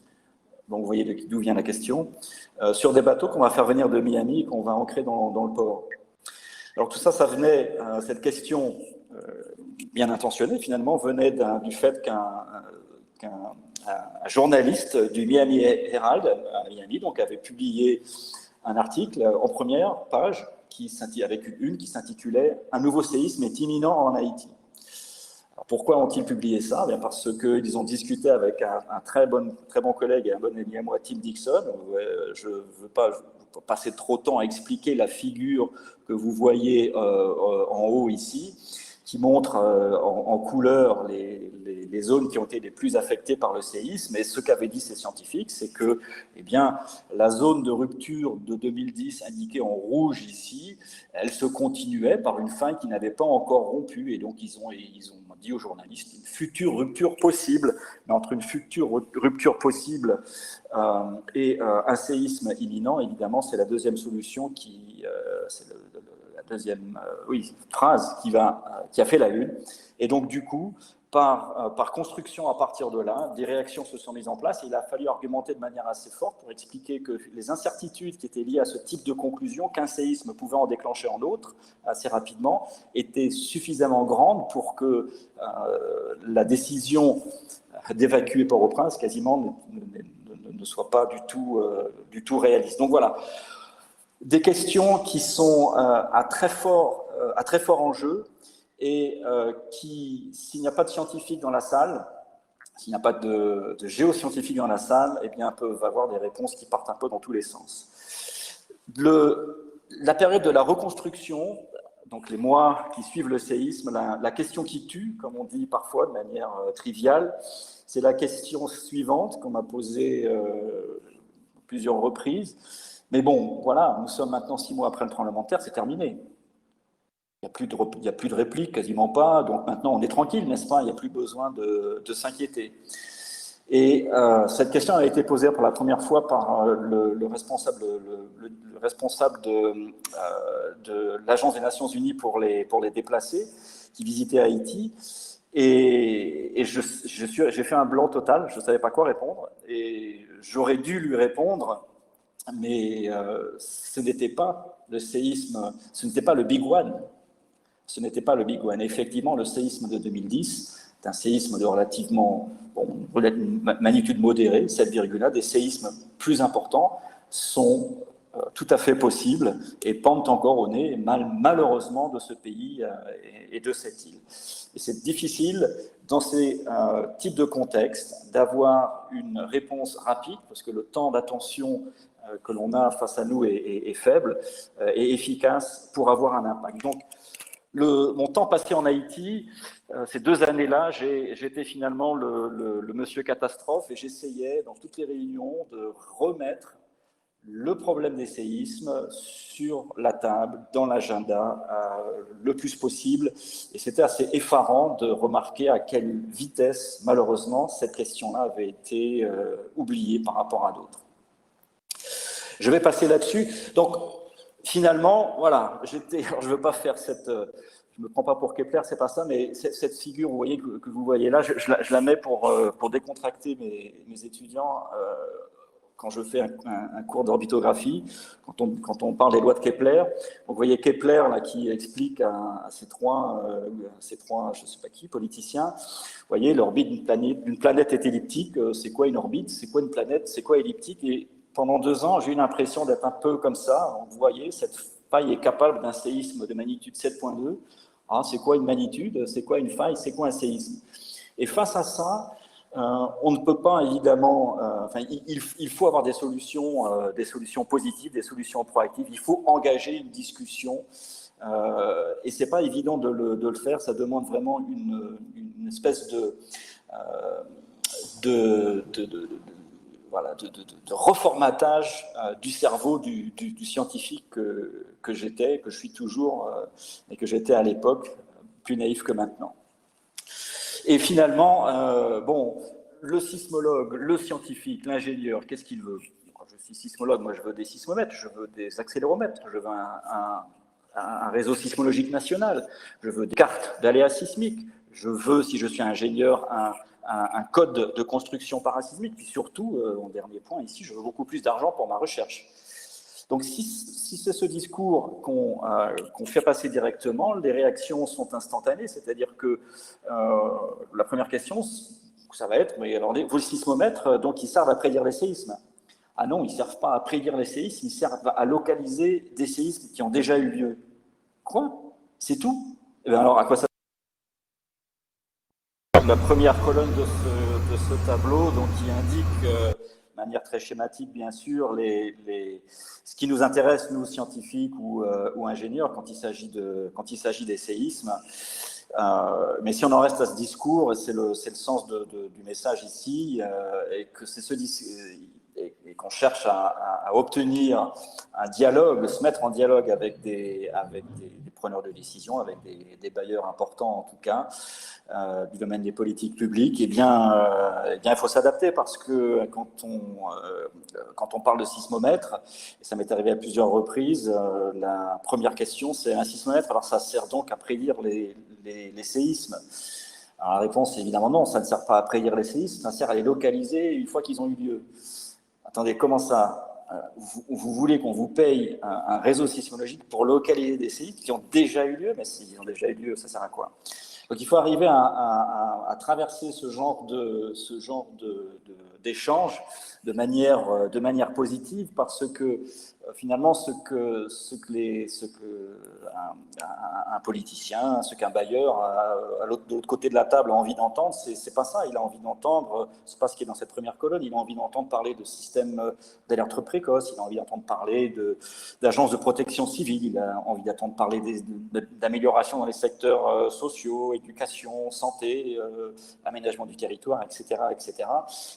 donc vous voyez d'où vient la question, sur des bateaux qu'on va faire venir de Miami et qu'on va ancrer dans le port. Alors tout ça, cette question bien intentionnée finalement, venait du fait qu'un journaliste du Miami Herald à Miami donc, avait publié un article en première page avec une une qui s'intitulait « Un nouveau séisme est imminent en Haïti ». Pourquoi ont-ils publié ça? Bien parce qu'ils ont discuté avec un très bon collègue et un bon ami à moi, Tim Dixon. Je ne veux pas passer trop de temps à expliquer la figure que vous voyez en haut ici, qui montre en couleur les zones qui ont été les plus affectées par le séisme. Et ce qu'avaient dit ces scientifiques, c'est que eh bien, la zone de rupture de 2010, indiquée en rouge ici, elle se continuait par une faille qui n'avait pas encore rompu. Et donc, ils ont dit aux journalistes une future rupture possible. Mais entre une future rupture possible et un séisme imminent, évidemment, c'est la deuxième solution c'est la deuxième phrase qui a fait la une. Et donc, du coup, par construction à partir de là, des réactions se sont mises en place et il a fallu argumenter de manière assez forte pour expliquer que les incertitudes qui étaient liées à ce type de conclusion, qu'un séisme pouvait en déclencher en d'autres assez rapidement, étaient suffisamment grandes pour que la décision d'évacuer Port-au-Prince quasiment ne soit pas du tout réaliste. Donc voilà, des questions qui sont à très fort enjeu et s'il n'y a pas de scientifiques dans la salle, s'il n'y a pas de géoscientifiques dans la salle, eh bien, peuvent avoir des réponses qui partent un peu dans tous les sens. La période de la reconstruction, donc les mois qui suivent le séisme, la question qui tue, comme on dit parfois de manière triviale, c'est la question suivante qu'on m'a posée plusieurs reprises. Mais bon, voilà, nous sommes maintenant 6 mois après le tremblement de terre, c'est terminé. Il n'y a plus de répliques, quasiment pas. Donc maintenant, on est tranquille, n'est-ce pas? Il n'y a plus besoin de s'inquiéter. Et cette question a été posée pour la première fois par le responsable de l'Agence des Nations Unies pour les déplacés, qui visitait Haïti. Et j'ai fait un blanc total, je ne savais pas quoi répondre. Et j'aurais dû lui répondre, mais ce n'était pas le séisme, ce n'était pas le Big One. Ce n'était pas le Big One. Effectivement, le séisme de 2010 est un séisme de relativement magnitude modérée, 7,1. Des séismes plus importants sont tout à fait possibles et pendent encore au nez, malheureusement, de ce pays et de cette île. Et c'est difficile, dans ces types de contextes, d'avoir une réponse rapide, parce que le temps d'attention que l'on a face à nous est faible et efficace pour avoir un impact. Donc, mon temps passé en Haïti, ces 2 années-là, j'étais finalement le monsieur catastrophe et j'essayais dans toutes les réunions de remettre le problème des séismes sur la table, dans l'agenda, le plus possible. Et c'était assez effarant de remarquer à quelle vitesse, malheureusement, cette question-là avait été oubliée par rapport à d'autres. Je vais passer là-dessus. Donc, finalement, voilà, je ne veux pas faire je ne me prends pas pour Kepler, c'est pas ça, mais cette figure, vous voyez, que vous voyez là, je la mets pour décontracter mes étudiants quand je fais un cours d'orbitographie, quand on parle des lois de Kepler, vous voyez Kepler là, qui explique à ces trois, je ne sais pas qui, politiciens, vous voyez l'orbite d'une planète est elliptique, c'est quoi une orbite, c'est quoi une planète, c'est quoi elliptique, et pendant 2 ans, j'ai eu l'impression d'être un peu comme ça, vous voyez, cette faille est capable d'un séisme de magnitude 7,2, ah, c'est quoi une magnitude, c'est quoi une faille, c'est quoi un séisme. Et face à ça, on ne peut pas évidemment, il faut avoir des solutions positives, des solutions proactives. Il faut engager une discussion, et c'est pas évident de le faire. Ça demande vraiment une espèce de reformatage du cerveau du scientifique que j'étais, que je suis toujours, et que j'étais à l'époque, plus naïf que maintenant. Et finalement, le sismologue, le scientifique, l'ingénieur, qu'est-ce qu'il veut? Je suis sismologue, moi je veux des sismomètres, je veux des accéléromètres, je veux un réseau sismologique national, je veux des cartes d'aléas sismiques, je veux, si je suis ingénieur, un code de construction parasismique, puis surtout, mon dernier point ici, je veux beaucoup plus d'argent pour ma recherche. Donc, si c'est ce discours qu'on fait passer directement, les réactions sont instantanées, c'est-à-dire que la première question, ça va être, mais alors, vos sismomètres, donc, ils servent à prédire les séismes. Ah non, ils ne servent pas à prédire les séismes, ils servent à localiser des séismes qui ont déjà eu lieu. Quoi? C'est tout? Et bien alors, à quoi ça sert? La première colonne de ce tableau, donc, qui indique... de manière très schématique, bien sûr, ce qui nous intéresse, nous, scientifiques ou ingénieurs, quand il s'agit des séismes. Mais si on en reste à ce discours, et c'est le sens du message ici, et que c'est et qu'on cherche à obtenir un dialogue, se mettre en dialogue avec des preneurs de décision, avec des bailleurs importants en tout cas, du domaine des politiques publiques, eh bien il faut s'adapter parce que quand on parle de sismomètre, et ça m'est arrivé à plusieurs reprises, la première question c'est un sismomètre, alors ça sert donc à prédire les séismes? Alors la réponse est évidemment non, ça ne sert pas à prédire les séismes, ça sert à les localiser une fois qu'ils ont eu lieu. Attendez, comment ça? Vous voulez qu'on vous paye un réseau sismologique pour localiser des séismes qui ont déjà eu lieu? Mais s'ils ont déjà eu lieu, ça sert à quoi? Donc il faut arriver à traverser ce genre d'échange de manière positive, parce que finalement ce que un politicien, ce qu'un bailleur de l'autre côté de la table a envie d'entendre, c'est pas ça. Il a envie d'entendre, c'est pas ce qui est dans cette première colonne, il a envie d'entendre parler de système d'alerte précoce, il a envie d'entendre parler d'agences de protection civile, il a envie d'entendre parler d'amélioration dans les secteurs sociaux, éducation, santé, aménagement du territoire, etc., etc.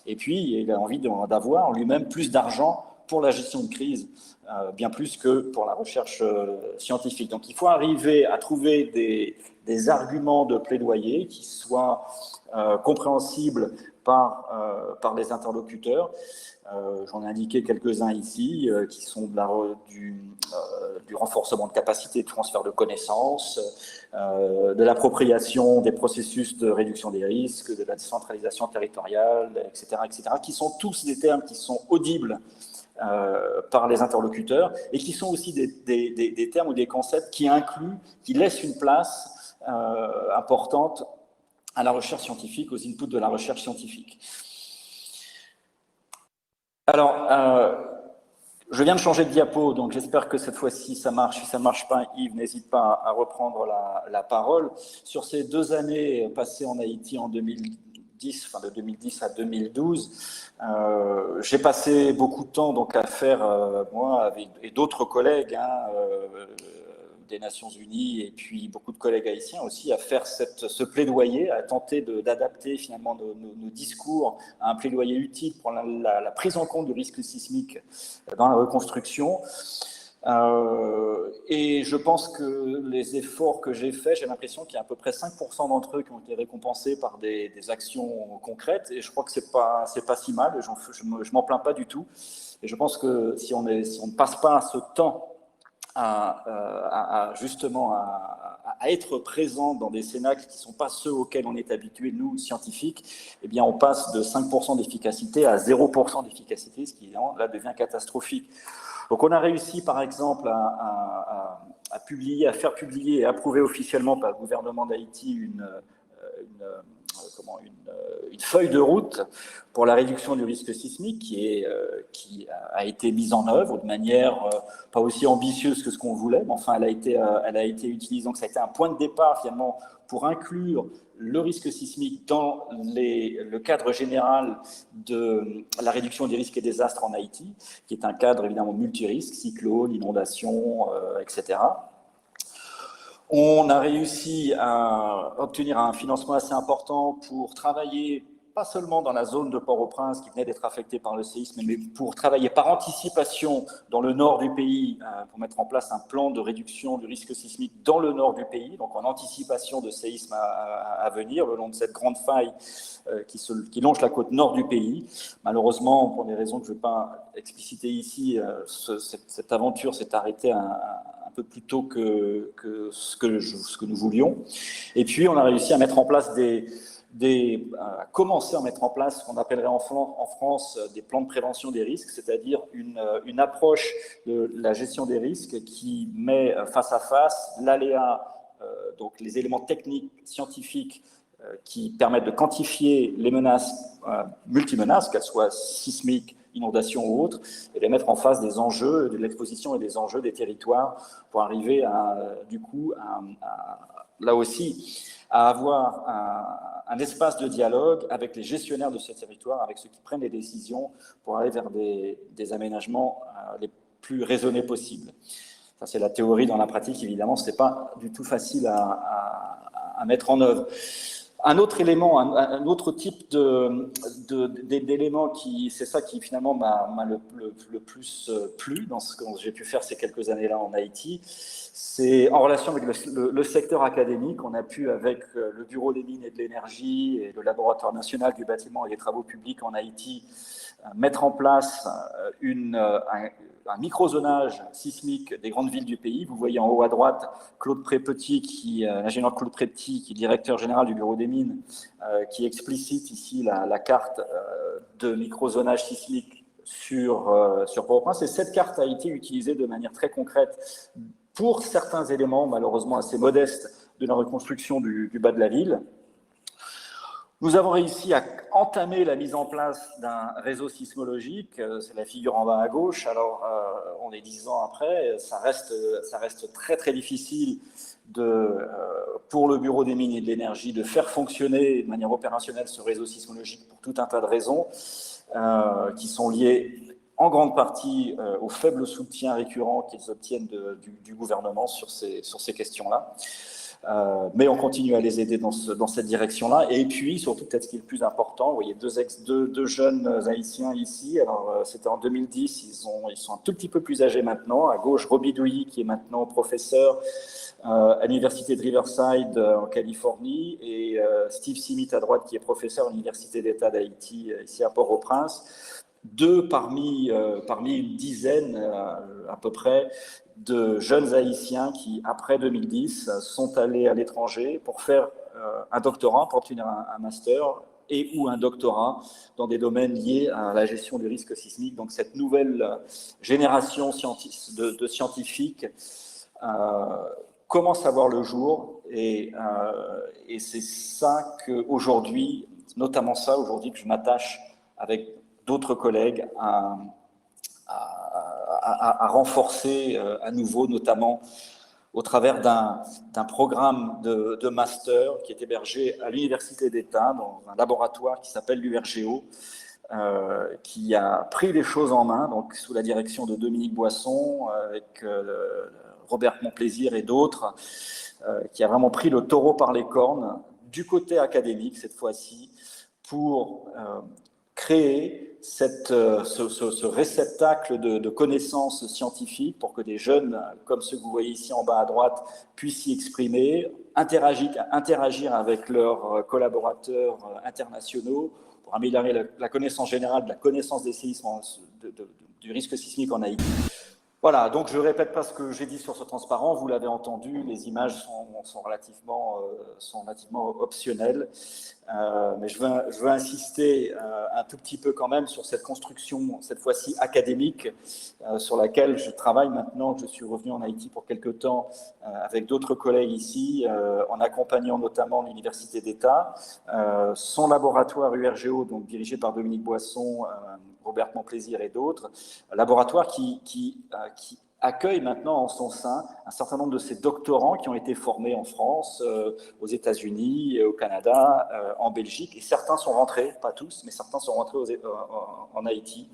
Et puis, il a envie d'avoir lui-même plus d'argent pour la gestion de crise, bien plus que pour la recherche scientifique. Donc, il faut arriver à trouver des arguments de plaidoyer qui soient compréhensibles par les interlocuteurs. J'en ai indiqué quelques-uns ici, qui sont du renforcement de capacité de transfert de connaissances, de l'appropriation des processus de réduction des risques, de la décentralisation territoriale, etc., qui sont tous des termes qui sont audibles par les interlocuteurs, et qui sont aussi des termes ou des concepts qui laissent une place importante à la recherche scientifique, aux inputs de la recherche scientifique. Alors, je viens de changer de diapo, donc j'espère que cette fois-ci ça marche. Si ça ne marche pas, Yves, n'hésite pas à reprendre la parole. Sur ces 2 années passées en Haïti en 2010, enfin de 2010 à 2012, j'ai passé beaucoup de temps donc à faire, moi et d'autres collègues, des Nations Unies, et puis beaucoup de collègues haïtiens aussi, à faire ce plaidoyer, à tenter d'adapter finalement nos discours à un plaidoyer utile pour la prise en compte du risque sismique dans la reconstruction. Et je pense que les efforts que j'ai faits, j'ai l'impression qu'il y a à peu près 5% d'entre eux qui ont été récompensés par des actions concrètes, et je crois que c'est pas si mal, je m'en plains pas du tout. Et je pense que si on ne passe pas ce temps justement à à être présent dans des cénacles qui ne sont pas ceux auxquels on est habitué, nous, scientifiques, eh bien, on passe de 5% d'efficacité à 0% d'efficacité, ce qui, là, devient catastrophique. Donc, on a réussi, par exemple, à faire publier et approuver officiellement par le gouvernement d'Haïti une feuille de route pour la réduction du risque sismique qui a été mise en œuvre de manière pas aussi ambitieuse que ce qu'on voulait, mais enfin elle a été utilisée. Donc ça a été un point de départ finalement pour inclure le risque sismique dans le cadre général de la réduction des risques et désastres en Haïti, qui est un cadre évidemment multirisque, cyclone, inondation, etc. On a réussi à obtenir un financement assez important pour travailler, pas seulement dans la zone de Port-au-Prince qui venait d'être affectée par le séisme, mais pour travailler par anticipation dans le nord du pays, pour mettre en place un plan de réduction du risque sismique dans le nord du pays, donc en anticipation de séismes à venir, le long de cette grande faille qui longe la côte nord du pays. Malheureusement, pour des raisons que je ne vais pas expliciter ici, cette aventure s'est arrêtée un peu plus tôt que ce que nous voulions. Et puis, on a réussi à mettre en place à commencer à mettre en place ce qu'on appellerait en France des plans de prévention des risques, c'est-à-dire une approche de la gestion des risques qui met face à face l'aléa, donc les éléments techniques, scientifiques, qui permettent de quantifier les menaces, multimenaces, qu'elles soient sismiques, inondations ou autres, et les mettre en face des enjeux de l'exposition et des enjeux des territoires pour arriver là aussi à avoir un espace de dialogue avec les gestionnaires de ces territoires, avec ceux qui prennent les décisions pour aller vers des aménagements les plus raisonnés possibles. Ça, c'est la théorie. Dans la pratique, évidemment, ce n'est pas du tout facile à mettre en œuvre. Un autre élément, un autre type d'élément c'est ça qui finalement m'a le plus plu dans ce que j'ai pu faire ces quelques années-là en Haïti, c'est en relation avec le secteur académique. On a pu, avec le Bureau des mines et de l'énergie et le Laboratoire national du bâtiment et des travaux publics en Haïti, mettre en place un microzonage sismique des grandes villes du pays. Vous voyez en haut à droite Claude Prépetit, l'ingénieur Claude Prépetit, qui est directeur général du Bureau des mines, qui explicite ici la carte de microzonage sismique sur Port-au-Prince. Et cette carte a été utilisée de manière très concrète pour certains éléments, malheureusement assez modestes, de la reconstruction du bas de la ville. Nous avons réussi à entamer la mise en place d'un réseau sismologique, c'est la figure en bas à gauche. Alors, on est 10 ans après, ça reste très très difficile pour le Bureau des mines et de l'énergie de faire fonctionner de manière opérationnelle ce réseau sismologique pour tout un tas de raisons qui sont liées en grande partie au faible soutien récurrent qu'ils obtiennent du gouvernement sur ces questions-là. Mais on continue à les aider dans cette direction-là. Et puis, surtout, peut-être ce qui est le plus important, vous voyez deux jeunes Haïtiens ici. Alors, c'était en 2010, ils sont un tout petit peu plus âgés maintenant. À gauche, Roby Douilly, qui est maintenant professeur à l'Université de Riverside en Californie, et Steve Simit à droite, qui est professeur à l'Université d'État d'Haïti, ici à Port-au-Prince. Deux parmi une dizaine à peu près de jeunes Haïtiens qui, après 2010, sont allés à l'étranger pour faire un doctorat, pour obtenir un master et ou un doctorat dans des domaines liés à la gestion du risque sismique. Donc cette nouvelle génération de scientifiques commence à voir le jour et c'est ça qu'aujourd'hui, notamment ça aujourd'hui, que je m'attache avec d'autres collègues à renforcer à nouveau, notamment au travers d'un programme de master qui est hébergé à l'Université d'État dans un laboratoire qui s'appelle l'URGO, qui a pris les choses en main, donc sous la direction de Dominique Boisson, avec Robert Monplaisir et d'autres, qui a vraiment pris le taureau par les cornes du côté académique cette fois-ci pour créer ce réceptacle de connaissances scientifiques pour que des jeunes, comme ceux que vous voyez ici en bas à droite, puissent s'y exprimer, interagir avec leurs collaborateurs internationaux pour améliorer la connaissance générale de la connaissance des séismes, du risque sismique en Haïti. Voilà, donc je ne répète pas ce que j'ai dit sur ce transparent, vous l'avez entendu, les images sont relativement optionnelles, mais je veux insister un tout petit peu quand même sur cette construction, cette fois-ci académique, sur laquelle je travaille maintenant que je suis revenu en Haïti pour quelque temps avec d'autres collègues ici, en accompagnant notamment l'Université d'État, son laboratoire URGO, donc dirigé par Dominique Boisson, Robert Monplaisir et d'autres, laboratoire qui accueille maintenant en son sein un certain nombre de ces doctorants qui ont été formés en France, aux États-Unis, au Canada, en Belgique, et certains sont rentrés, pas tous, mais certains sont rentrés en Haïti.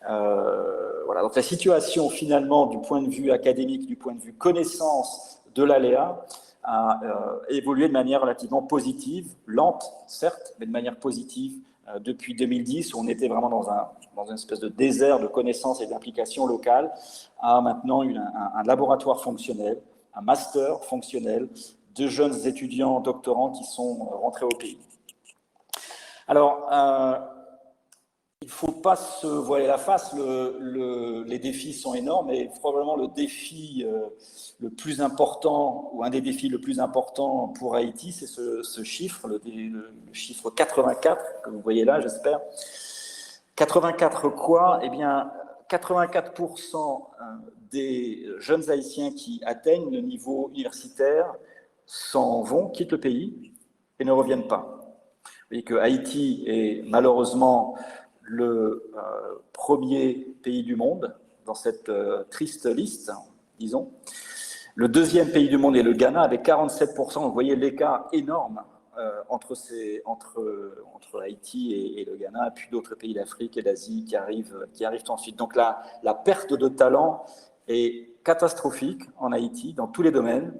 Voilà. Donc la situation finalement du point de vue académique, du point de vue connaissance de l'aléa, a évolué de manière relativement positive, lente certes, mais de manière positive depuis 2010, où on était vraiment dans une espèce de désert de connaissances et d'implications locales, à maintenant un laboratoire fonctionnel, un master fonctionnel de jeunes étudiants doctorants qui sont rentrés au pays. Alors, il ne faut pas se voiler la face, les défis sont énormes et probablement le défi le plus important, ou un des défis le plus importants pour Haïti, c'est ce chiffre, le chiffre 84, que vous voyez là, j'espère. 84 quoi? Eh bien, 84% des jeunes Haïtiens qui atteignent le niveau universitaire s'en vont, quittent le pays et ne reviennent pas. Vous voyez que Haïti est malheureusement le premier pays du monde dans cette triste liste, disons. Le deuxième pays du monde est le Ghana avec 47%. Vous voyez l'écart énorme entre Haïti et le Ghana, puis d'autres pays d'Afrique et d'Asie qui arrivent ensuite. Donc la perte de talent est catastrophique en Haïti dans tous les domaines,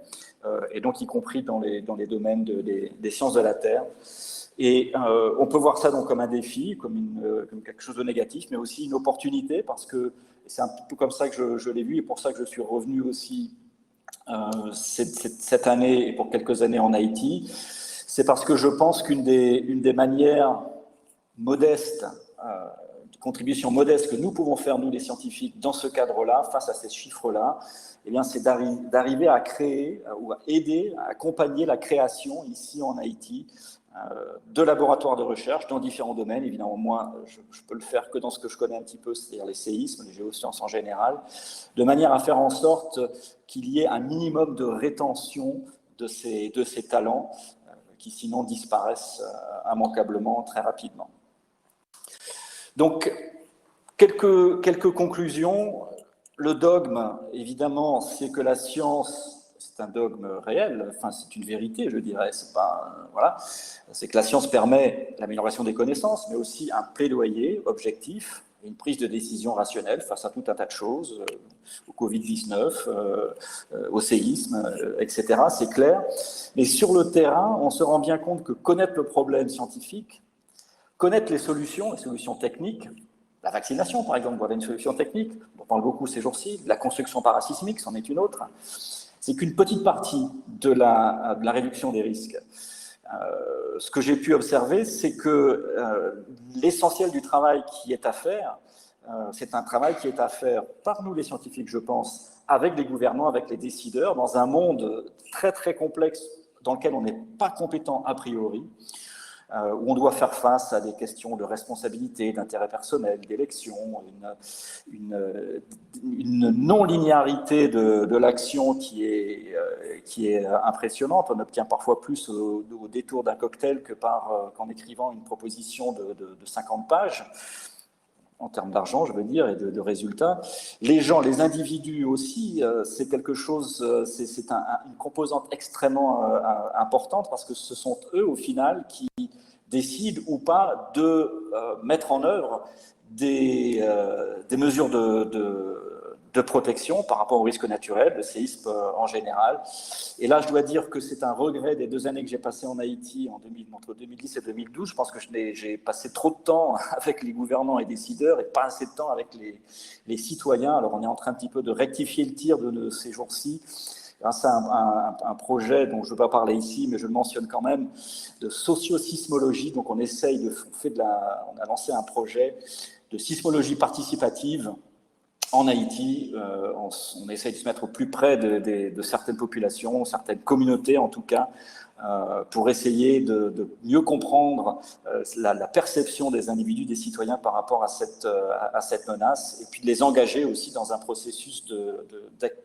et donc y compris dans les domaines des sciences de la Terre. Et on peut voir ça donc comme un défi, comme quelque chose de négatif, mais aussi une opportunité, parce que c'est un peu comme ça que je l'ai vu, et pour ça que je suis revenu aussi cette année et pour quelques années en Haïti. C'est parce que je pense qu'une des manières modestes, de contribution modeste que nous pouvons faire, nous les scientifiques, dans ce cadre-là, face à ces chiffres-là, eh bien, c'est d'arriver à créer ou à aider, à accompagner la création ici en Haïti de laboratoires de recherche dans différents domaines. Évidemment, moi, je peux le faire que dans ce que je connais un petit peu, c'est-à-dire les séismes, les géosciences en général, de manière à faire en sorte qu'il y ait un minimum de rétention de ces talents qui sinon disparaissent immanquablement très rapidement. Donc, quelques conclusions. Le dogme, évidemment, c'est que la science, c'est un dogme réel, enfin c'est une vérité, je dirais, c'est pas, voilà, c'est que la science permet l'amélioration des connaissances, mais aussi un plaidoyer objectif, une prise de décision rationnelle face à tout un tas de choses, au Covid-19, au séisme, etc., c'est clair. Mais sur le terrain, on se rend bien compte que connaître le problème scientifique, connaître les solutions techniques, la vaccination, par exemple, voilà une solution technique, on parle beaucoup ces jours-ci, la construction parasismique, c'en est une autre, c'est qu'une petite partie de la réduction des risques. Ce que j'ai pu observer, c'est que l'essentiel du travail qui est à faire, c'est un travail qui est à faire par nous les scientifiques, je pense, avec les gouvernants, avec les décideurs, dans un monde très très complexe dans lequel on n'est pas compétent a priori, où on doit faire face à des questions de responsabilité, d'intérêt personnel, d'élection, une non-linéarité de l'action qui est impressionnante. On obtient parfois plus au détour d'un cocktail qu'en écrivant une proposition de 50 pages, en termes d'argent, je veux dire, et de résultats. Les gens, les individus aussi, c'est quelque chose, c'est une composante extrêmement importante, parce que ce sont eux, au final, qui décident ou pas de mettre en œuvre des mesures de protection par rapport aux risques naturels, le séisme en général. Et là, je dois dire que c'est un regret des 2 années que j'ai passées en Haïti, entre 2010 et 2012. Je pense que j'ai passé trop de temps avec les gouvernants et décideurs et pas assez de temps avec les citoyens. Alors, on est en train un petit peu de rectifier le tir de ces jours-ci, grâce à un projet dont je ne veux pas parler ici, mais je le mentionne quand même, de sociosismologie. Donc, on a lancé un projet de sismologie participative en Haïti, on essaye de se mettre au plus près de certaines populations, certaines communautés en tout cas, pour essayer de mieux comprendre la perception des individus, des citoyens par rapport à cette menace, et puis de les engager aussi dans un processus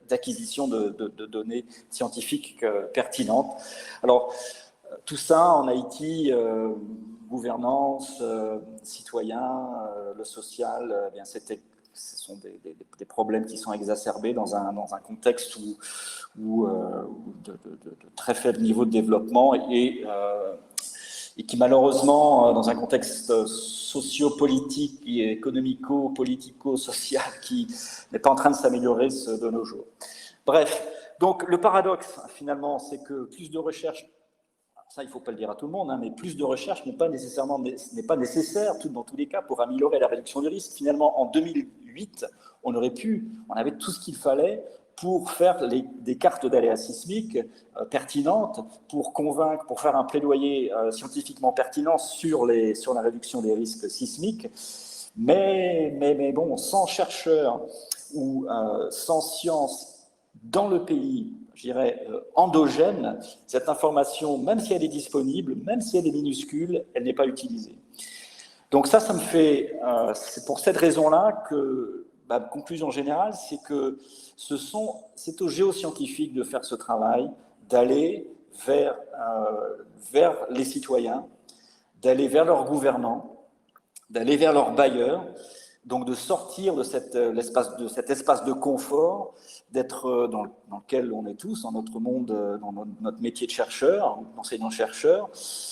d'acquisition de données scientifiques pertinentes. Alors, tout ça en Haïti, gouvernance, citoyen, le social, eh bien ce sont des problèmes qui sont exacerbés dans un contexte où de très faible niveau de développement et qui malheureusement, dans un contexte socio-politique et économico-politico-social qui n'est pas en train de s'améliorer de nos jours. Bref, donc le paradoxe finalement, c'est que plus de recherche, ça il ne faut pas le dire à tout le monde, hein, mais plus de recherche n'est pas nécessaire dans tous les cas pour améliorer la réduction du risque. Finalement, en 2008, on avait tout ce qu'il fallait pour faire des cartes d'aléas sismiques pertinentes, pour convaincre, pour faire un plaidoyer scientifiquement pertinent sur la réduction des risques sismiques. Mais bon, sans chercheurs ou sans science dans le pays, je dirais, endogène, cette information, même si elle est disponible, même si elle est minuscule, elle n'est pas utilisée. Donc ça me fait, c'est pour cette raison-là que, conclusion générale, c'est que c'est aux géoscientifiques de faire ce travail, d'aller vers les citoyens, d'aller vers leurs gouvernants, d'aller vers leurs bailleurs, donc de sortir de cet espace de confort, d'être dans lequel on est tous, dans notre monde, dans notre métier de chercheur, d'enseignant-chercheur,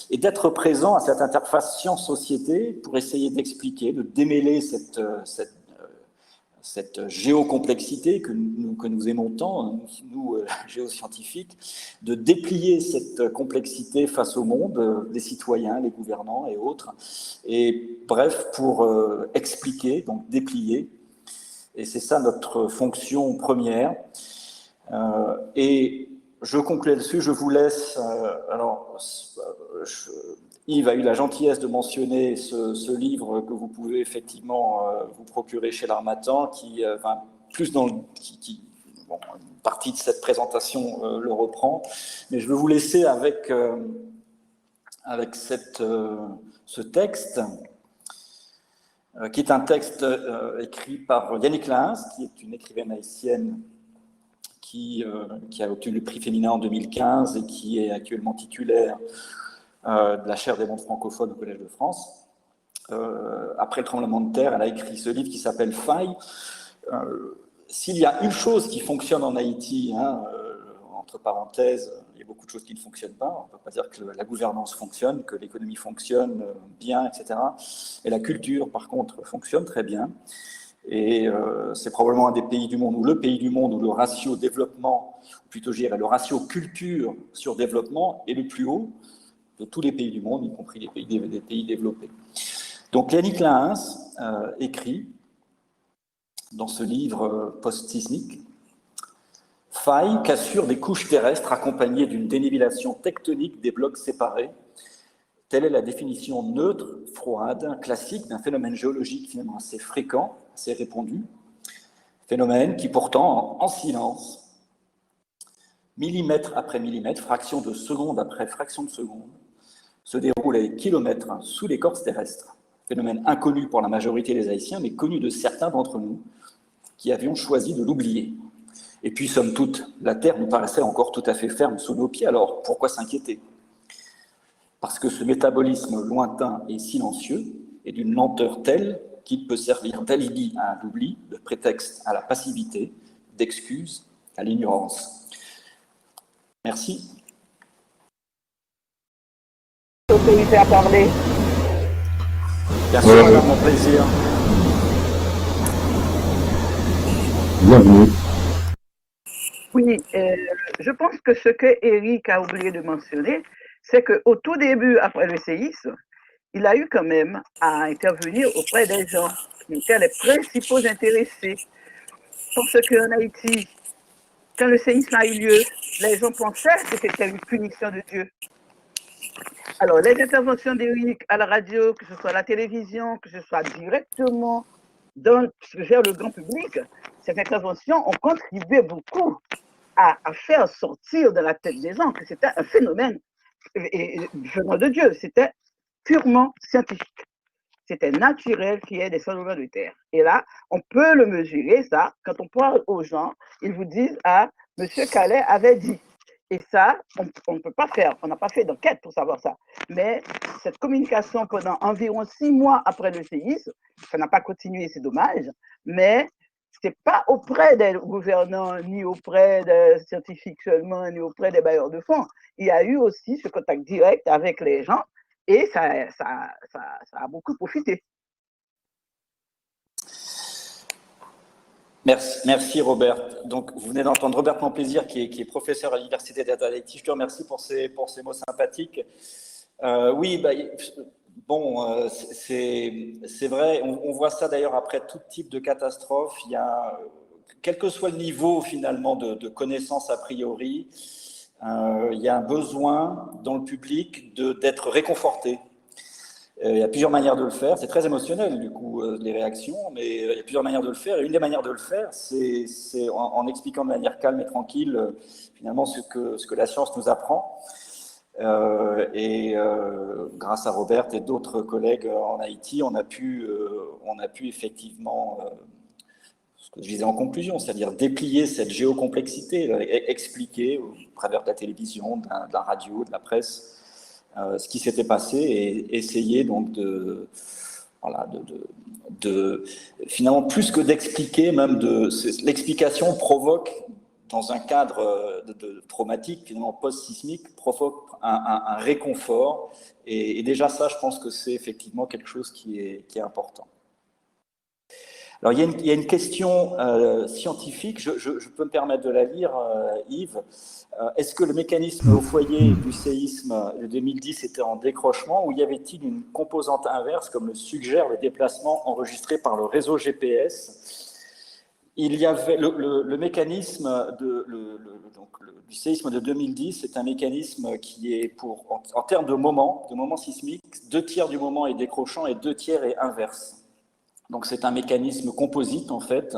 et d'être présent à cette interface science-société pour essayer d'expliquer, de démêler cette géocomplexité que nous aimons tant, nous géoscientifiques, de déplier cette complexité face au monde, les citoyens, les gouvernants et autres, et bref, pour expliquer, donc déplier, et c'est ça notre fonction première. Et je conclue là-dessus, je vous laisse, Yves a eu la gentillesse de mentionner ce livre que vous pouvez effectivement vous procurer chez l'Harmattan, une partie de cette présentation le reprend, mais je vais vous laisser avec ce texte, qui est un texte écrit par Yannick Lahens, qui est une écrivaine haïtienne qui a obtenu le prix féminin en 2015 et qui est actuellement titulaire de la chaire des mondes francophones au Collège de France. Après le tremblement de terre, elle a écrit ce livre qui s'appelle « Faille ». S'il y a une chose qui fonctionne en Haïti, entre parenthèses, il y a beaucoup de choses qui ne fonctionnent pas. On ne peut pas dire que la gouvernance fonctionne, que l'économie fonctionne bien, etc. Et la culture, par contre, fonctionne très bien. Et c'est probablement un des pays du monde, ou le pays du monde où le ratio développement, ou plutôt je dirais le ratio culture sur développement est le plus haut de tous les pays du monde, y compris des pays développés. Donc Yannick Lahens écrit dans ce livre post-sismique « Faille qu'assurent des couches terrestres accompagnées d'une dénivellation tectonique des blocs séparés. Telle est la définition neutre, froide, classique d'un phénomène géologique finalement assez fréquent, assez répandu, phénomène qui pourtant, en silence, millimètre après millimètre, fraction de seconde après fraction de seconde, se déroule à des kilomètres sous l'écorce terrestre. Phénomène inconnu pour la majorité des Haïtiens, mais connu de certains d'entre nous qui avions choisi de l'oublier. Et puis, somme toute, la Terre nous paraissait encore tout à fait ferme sous nos pieds, alors pourquoi s'inquiéter ? Parce que ce métabolisme lointain et silencieux est d'une lenteur telle qu'il peut servir d'alibi à l'oubli, de prétexte à la passivité, d'excuse à l'ignorance. Merci. Autorité à parler. Bien sûr, avec mon plaisir. Bienvenue. Oui, je pense que ce que Eric a oublié de mentionner, c'est qu'au tout début, après le séisme, il a eu quand même à intervenir auprès des gens qui étaient les principaux intéressés. Parce qu'en Haïti, quand le séisme a eu lieu, les gens pensaient que c'était une punition de Dieu. Alors, les interventions d'Éric à la radio, que ce soit à la télévision, que ce soit directement vers le grand public, ces interventions ont contribué beaucoup à faire sortir de la tête des gens que c'était un phénomène venant de Dieu, c'était purement scientifique. C'était naturel qu'il y ait des tremblements de terre. Et là, on peut le mesurer, ça. Quand on parle aux gens, ils vous disent, ah, Monsieur Calais avait dit. Et ça, on ne peut pas faire, on n'a pas fait d'enquête pour savoir ça. Mais cette communication pendant environ 6 mois après le séisme, ça n'a pas continué, c'est dommage, mais ce n'est pas auprès des gouvernants, ni auprès des scientifiques seulement, ni auprès des bailleurs de fonds. Il y a eu aussi ce contact direct avec les gens et ça a beaucoup profité. Merci Robert. Donc, vous venez d'entendre Robert Plaisir, qui est professeur à l'Université d'Adelaide. Je te remercie pour ces mots sympathiques. Oui, bon, c'est vrai. On voit ça d'ailleurs après tout type de catastrophe. Il y a, quel que soit le niveau finalement de connaissance a priori, il y a un besoin dans le public d'être réconforté. Il y a plusieurs manières de le faire. C'est très émotionnel, du coup, les réactions, mais il y a plusieurs manières de le faire. Et une des manières de le faire, c'est en expliquant de manière calme et tranquille, finalement, ce que la science nous apprend. Grâce à Robert et d'autres collègues en Haïti, on a pu effectivement, ce que je disais en conclusion, c'est-à-dire déplier cette géocomplexité, expliquer au travers de la télévision, de la radio, de la presse, ce qui s'était passé et essayer donc finalement plus que d'expliquer, même l'explication provoque dans un cadre traumatique, finalement post-sismique, provoque un réconfort et déjà ça, je pense que c'est effectivement quelque chose qui est important. Alors, il y a une question scientifique, je peux me permettre de la lire, Yves. Est-ce que le mécanisme au foyer du séisme de 2010 était en décrochement ou y avait-il une composante inverse, comme le suggère le déplacement enregistré par le réseau GPS? Il y avait le mécanisme du séisme de 2010, c'est un mécanisme qui est en termes de moment sismique, 2/3 du moment est décrochant et 2/3 est inverse. Donc c'est un mécanisme composite en fait,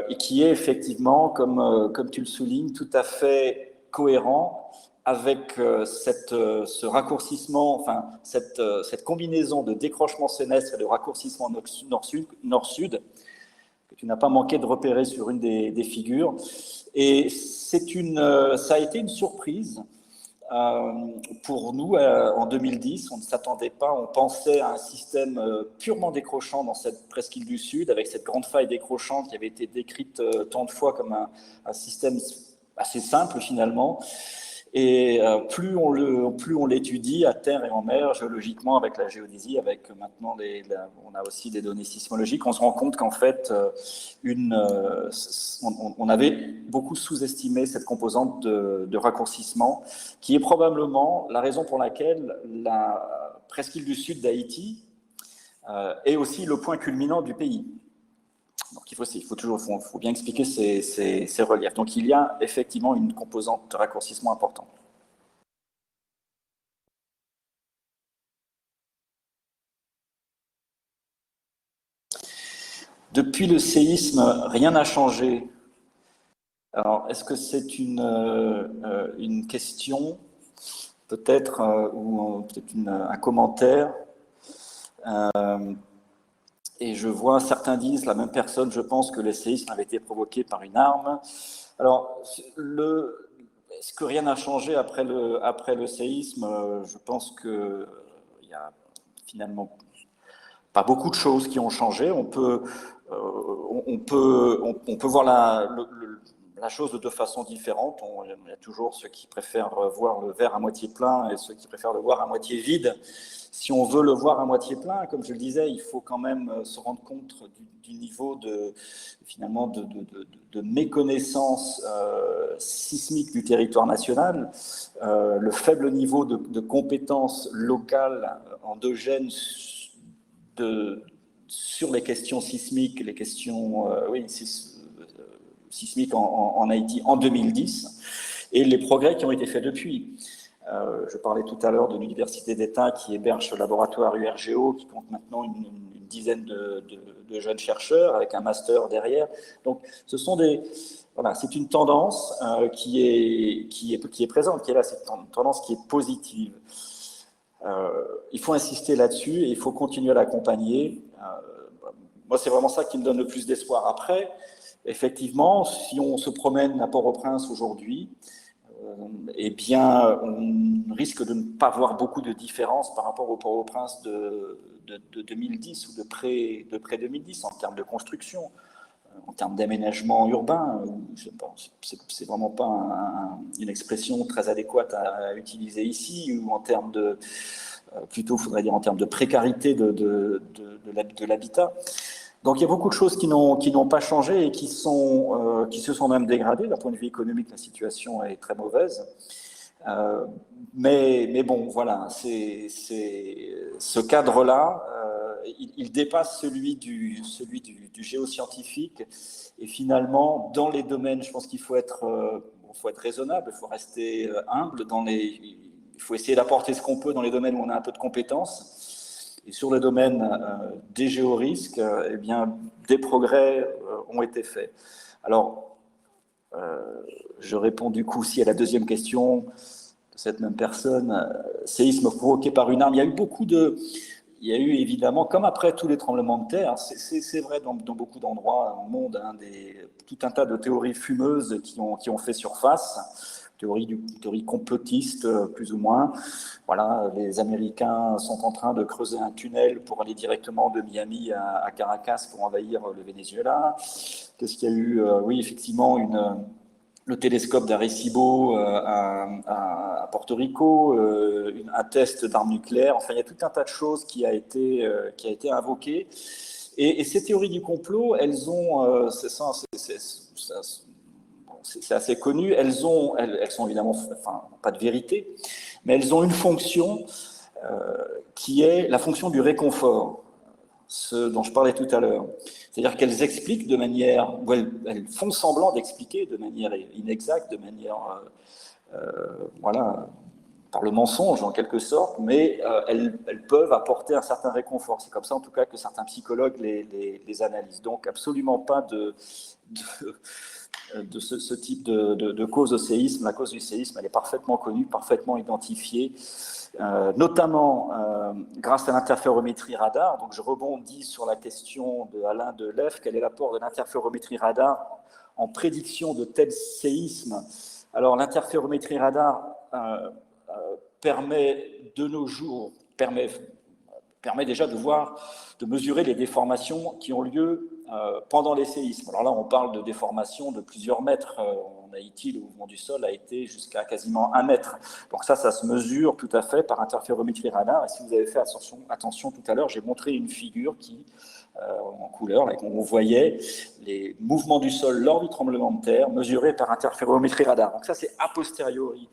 et qui est effectivement, comme tu le soulignes, tout à fait cohérent avec ce raccourcissement, enfin cette combinaison de décrochement sénestre et de raccourcissement nord-sud, que tu n'as pas manqué de repérer sur une des figures. Et ça a été une surprise. Pour nous, en 2010, on ne s'attendait pas, on pensait à un système purement décrochant dans cette presqu'île du Sud, avec cette grande faille décrochante qui avait été décrite tant de fois comme un système assez simple finalement. Et plus on l'étudie à terre et en mer, géologiquement, avec la géodésie, avec maintenant on a aussi des données sismologiques, on se rend compte qu'en fait, on avait beaucoup sous-estimé cette composante de raccourcissement, qui est probablement la raison pour laquelle la presqu'île du Sud d'Haïti est aussi le point culminant du pays. Donc il faut bien expliquer ces reliefs. Donc il y a effectivement une composante de raccourcissement importante. Depuis le séisme, rien n'a changé. Alors est-ce que c'est une question, peut-être, ou peut-être un commentaire? Et je vois, certains disent, la même personne, je pense que le séisme avait été provoqué par une arme. Alors, est-ce que rien n'a changé après le séisme? Je pense qu'il n'y a finalement pas beaucoup de choses qui ont changé. On peut voir la chose de deux façons différentes. Il y a toujours ceux qui préfèrent voir le verre à moitié plein et ceux qui préfèrent le voir à moitié vide. Si on veut le voir à moitié plein, comme je le disais, il faut quand même se rendre compte du niveau de méconnaissance sismique du territoire national, le faible niveau de compétences locales endogènes sur les questions sismiques, les questions sismiques en Haïti en 2010, et les progrès qui ont été faits depuis. Je parlais tout à l'heure de l'Université d'État qui héberge ce laboratoire URGO, qui compte maintenant une dizaine de jeunes chercheurs avec un master derrière. Donc, ce sont voilà, c'est une tendance qui est présente, qui est là, c'est une tendance qui est positive. Il faut insister là-dessus et il faut continuer à l'accompagner. Moi, c'est vraiment ça qui me donne le plus d'espoir. Après, effectivement, si on se promène à Port-au-Prince aujourd'hui, eh bien, on risque de ne pas voir beaucoup de différence par rapport au Port-au-Prince de 2010 ou de près 2010 en termes de construction, en termes d'aménagement urbain. C'est vraiment pas une expression très adéquate à utiliser ici, ou en termes de, plutôt, faudrait dire en termes de précarité de l'habitat. Donc il y a beaucoup de choses qui n'ont pas changé et qui se sont même dégradées. D'un point de vue économique, la situation est très mauvaise. Mais bon, voilà, ce cadre-là, il dépasse celui du géoscientifique. Et finalement, dans les domaines, je pense qu'il faut être raisonnable, il faut rester humble. Il faut essayer d'apporter ce qu'on peut dans les domaines où on a un peu de compétences. Et sur le domaine des géorisques, eh bien, des progrès ont été faits. Alors, je réponds du coup aussi à la deuxième question de cette même personne. Séisme provoqué par une arme. Il y a eu évidemment, comme après tous les tremblements de terre, c'est vrai dans beaucoup d'endroits dans le monde, tout un tas de théories fumeuses qui ont fait surface. Théorie complotiste, plus ou moins. Voilà, les Américains sont en train de creuser un tunnel pour aller directement de Miami à Caracas pour envahir le Venezuela. Qu'est-ce qu'il y a eu? Oui, effectivement, le télescope d'Arecibo à Porto Rico, un test d'armes nucléaires. Enfin, il y a tout un tas de choses qui a été invoqué. Et ces théories du complot, elles ont, c'est assez connu, elles sont évidemment, enfin, pas de vérité, mais elles ont une fonction qui est la fonction du réconfort, ce dont je parlais tout à l'heure. C'est-à-dire qu'elles expliquent de manière, ou elles font semblant d'expliquer de manière inexacte, de manière, voilà, par le mensonge en quelque sorte, mais elles peuvent apporter un certain réconfort. C'est comme ça en tout cas que certains psychologues les analysent. Donc absolument pas de ce type de cause au séisme. La cause du séisme, elle est parfaitement connue, parfaitement identifiée, notamment grâce à l'interférométrie radar. Donc je rebondis sur la question de Alain Delef, quel est l'apport de l'interférométrie radar en prédiction de tels séismes? Alors l'interférométrie radar permet de nos jours, permet déjà de mesurer les déformations qui ont lieu pendant les séismes. Alors là, on parle de déformations de plusieurs mètres. En Haïti, le mouvement du sol a été jusqu'à quasiment 1 mètre. Donc ça se mesure tout à fait par interférométrie radar. Et si vous avez fait attention tout à l'heure, j'ai montré une figure en couleur, là, où on voyait les mouvements du sol lors du tremblement de terre mesurés par interférométrie radar. Donc ça, c'est a posteriori.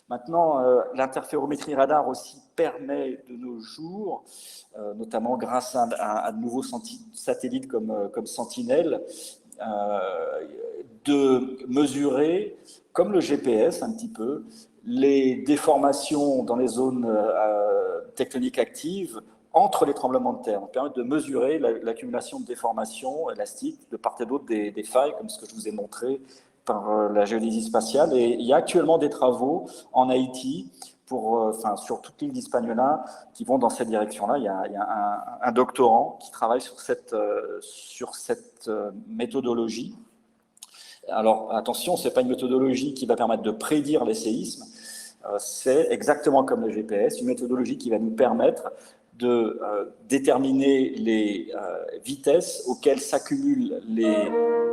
Maintenant, l'interférométrie radar aussi permet de nos jours, notamment grâce à de nouveaux satellites comme Sentinelle, de mesurer, comme le GPS un petit peu, les déformations dans les zones tectoniques actives entre les tremblements de terre. On permet de mesurer l'accumulation de déformations élastiques de part et d'autre des failles, comme ce que je vous ai montré par la géodésie spatiale. Et il y a actuellement des travaux en Haïti, sur toute l'île d'Hispaniola, qui vont dans cette direction-là. Il y a un doctorant qui travaille sur cette méthodologie. Alors attention, ce n'est pas une méthodologie qui va permettre de prédire les séismes, c'est exactement comme le GPS, une méthodologie qui va nous permettre de déterminer les vitesses auxquelles s'accumulent les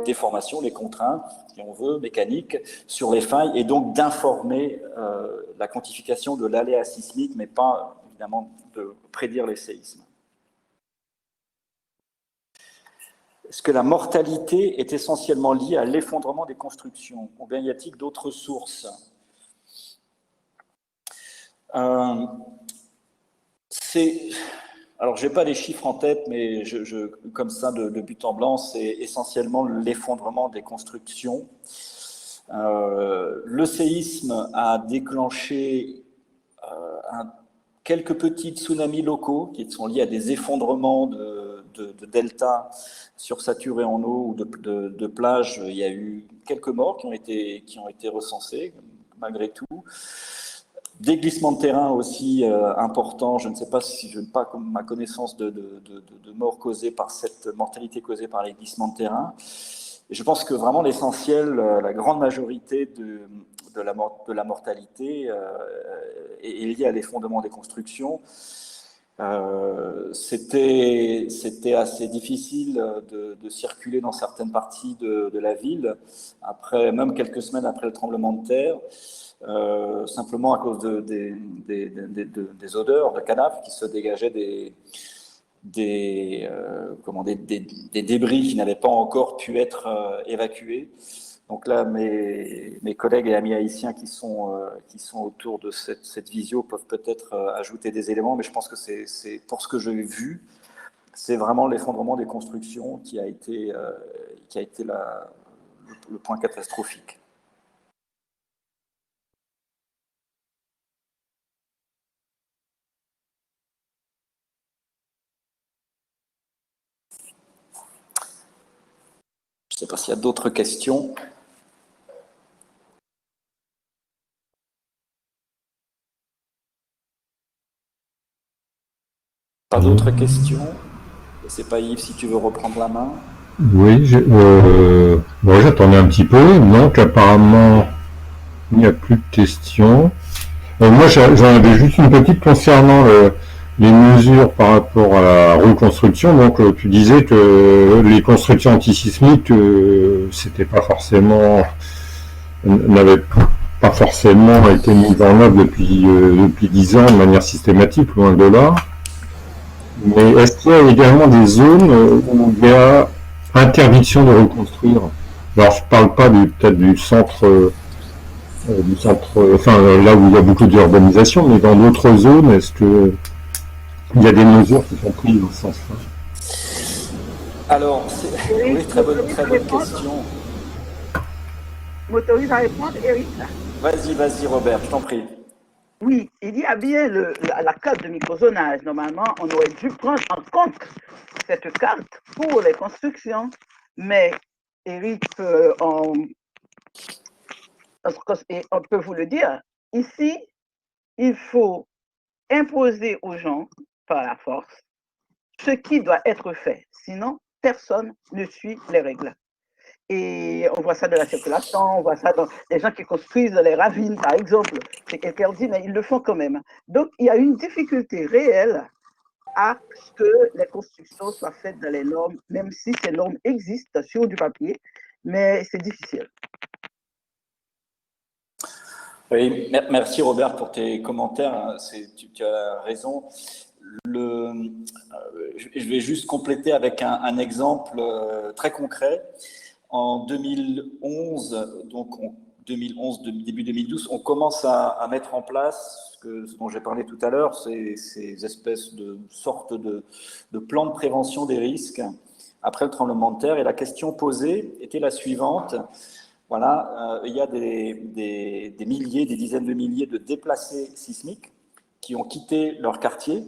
déformations, les contraintes, si on veut, mécaniques, sur les failles, et donc d'informer la quantification de l'aléa sismique, mais pas évidemment de prédire les séismes. Est-ce que la mortalité est essentiellement liée à l'effondrement des constructions, ou bien y a-t-il d'autres sources? Alors, je n'ai pas les chiffres en tête, mais comme ça, de but en blanc, c'est essentiellement l'effondrement des constructions. Le séisme a déclenché quelques petits tsunamis locaux qui sont liés à des effondrements de delta sursaturés en eau ou de plages, il y a eu quelques morts qui ont été recensés, malgré tout. Des glissements de terrain aussi importants. Je ne sais pas si je n'ai pas comme ma connaissance de morts causées par cette mortalité causée par les glissements de terrain. Et je pense que vraiment l'essentiel, la grande majorité de la mortalité est liée à l'effondrement des constructions. C'était assez difficile de circuler dans certaines parties de la ville, même quelques semaines après le tremblement de terre. Simplement à cause des odeurs de cadavres qui se dégageaient des débris qui n'avaient pas encore pu être évacués. Donc là, mes collègues et amis haïtiens qui sont autour de cette visio peuvent peut-être ajouter des éléments, mais je pense que c'est pour ce que j'ai vu, c'est vraiment l'effondrement des constructions qui a été le point catastrophique. Je ne sais pas s'il y a d'autres questions. Pas d'autres questions? Je ne sais pas, Yves, si tu veux reprendre la main. Oui, bon, j'attendais un petit peu. Donc, apparemment, il n'y a plus de questions. Moi, j'en avais juste une petite concernant les mesures par rapport à la reconstruction. Donc, tu disais que les constructions antisismiques, c'était pas forcément, n'avaient pas forcément été mises en œuvre depuis 10 ans de manière systématique, loin de là. Mais est-ce qu'il y a également des zones où il y a interdiction de reconstruire? Alors, je parle pas peut-être du centre, enfin là où il y a beaucoup d'urbanisation, mais dans d'autres zones, est-ce que il y a des mesures qui sont prises dans ce sens-là? Alors, oui, très bonne question. M'autorise à répondre, Eric? Vas-y, Robert, je t'en prie. Oui, il y a bien la carte de microzonage. Normalement, on aurait dû prendre en compte cette carte pour les constructions, mais Eric, on peut vous le dire, ici, il faut imposer aux gens, par la force, ce qui doit être fait. Sinon, personne ne suit les règles. Et on voit ça dans la circulation, on voit ça dans les gens qui construisent les ravines, par exemple. C'est interdit, mais ils le font quand même. Donc, il y a une difficulté réelle à ce que les constructions soient faites dans les normes, même si ces normes existent sur du papier, mais c'est difficile. Oui, merci Robert pour tes commentaires. Tu as raison. Je vais juste compléter avec un exemple très concret. En 2011, début 2012, on commence à mettre en place ce dont j'ai parlé tout à l'heure, ces espèces de sortes de plans de prévention des risques après le tremblement de terre. Et la question posée était la suivante. Voilà, il y a des milliers, des dizaines de milliers de déplacés sismiques qui ont quitté leur quartier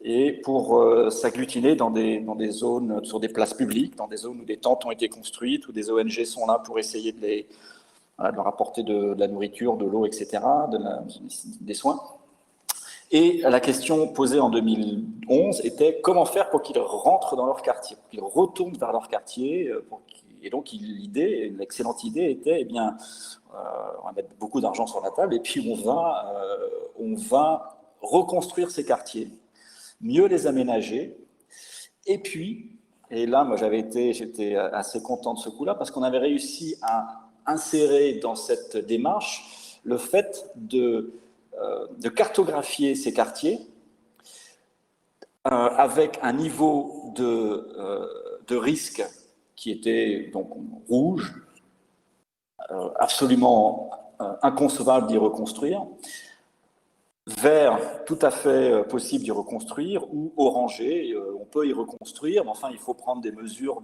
et pour s'agglutiner dans des zones, sur des places publiques, dans des zones où des tentes ont été construites, où des ONG sont là pour essayer de leur apporter de la nourriture, de l'eau, etc., des soins. Et la question posée en 2011 était comment faire pour qu'ils rentrent dans leur quartier, pour qu'ils retournent vers leur quartier. Et donc l'excellente idée était, eh bien, on va mettre beaucoup d'argent sur la table et puis on va reconstruire ces quartiers, mieux les aménager. Et puis, et là, moi j'étais assez content de ce coup-là parce qu'on avait réussi à insérer dans cette démarche le fait de cartographier ces quartiers avec un niveau de risque qui était donc rouge, absolument inconcevable d'y reconstruire, vert, tout à fait possible d'y reconstruire, ou orangé, on peut y reconstruire, mais enfin il faut prendre des mesures,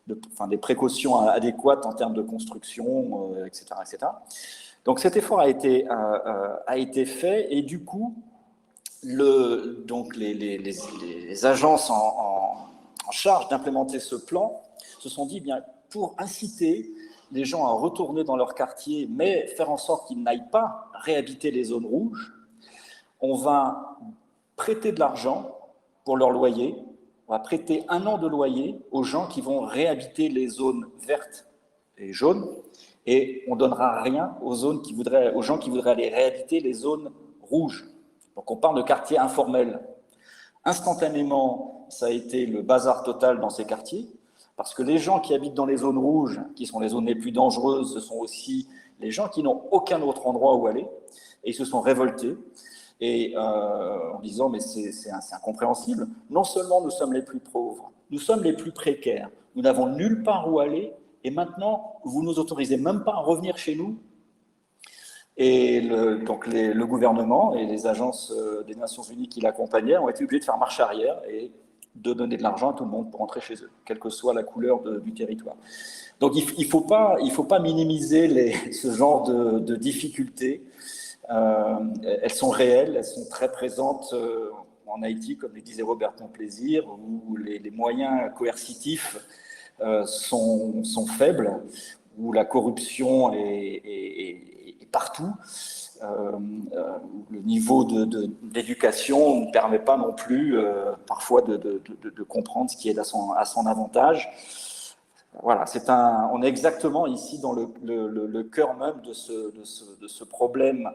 des précautions adéquates en termes de construction, etc., etc. Donc cet effort a été fait et du coup, donc les agences en charge d'implémenter ce plan se sont dit, bien, pour inciter les gens à retourner dans leur quartier, mais faire en sorte qu'ils n'aillent pas réhabiter les zones rouges, on va prêter de l'argent pour leur loyer, on va prêter 1 an de loyer aux gens qui vont réhabiter les zones vertes et jaunes, et on ne donnera rien aux gens qui voudraient aller réhabiter les zones rouges. Donc on parle de quartiers informels. Instantanément, ça a été le bazar total dans ces quartiers, parce que les gens qui habitent dans les zones rouges, qui sont les zones les plus dangereuses, ce sont aussi les gens qui n'ont aucun autre endroit où aller, et ils se sont révoltés, et en disant, mais c'est incompréhensible, non seulement nous sommes les plus pauvres, nous sommes les plus précaires, nous n'avons nulle part où aller, et maintenant, vous ne nous autorisez même pas à revenir chez nous. Et le gouvernement et les agences des Nations Unies qui l'accompagnaient ont été obligés de faire marche arrière et de donner de l'argent à tout le monde pour rentrer chez eux, quelle que soit la couleur du territoire. Donc il faut pas minimiser ce genre de difficultés. Elles sont réelles, elles sont très présentes en Haïti, comme le disait Roberton Plaisir, où les moyens coercitifs sont faibles, où la corruption est partout. Le niveau d'éducation ne permet pas non plus parfois de comprendre ce qui est à son avantage. Voilà, on est exactement ici dans le cœur même de ce problème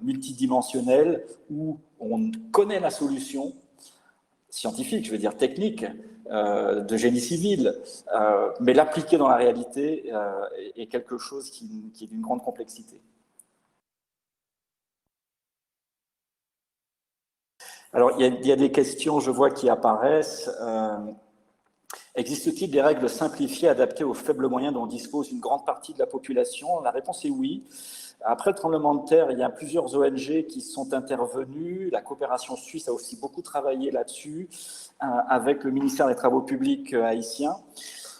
multidimensionnel où on connaît la solution scientifique, je veux dire technique, de génie civil, mais l'appliquer dans la réalité est quelque chose qui est d'une grande complexité. Alors, il y a des questions, je vois, qui apparaissent. Existe-t-il des règles simplifiées adaptées aux faibles moyens dont dispose une grande partie de la population? La réponse est oui. Après le tremblement de terre, il y a plusieurs ONG qui sont intervenues. La coopération suisse a aussi beaucoup travaillé là-dessus avec le ministère des Travaux publics haïtien.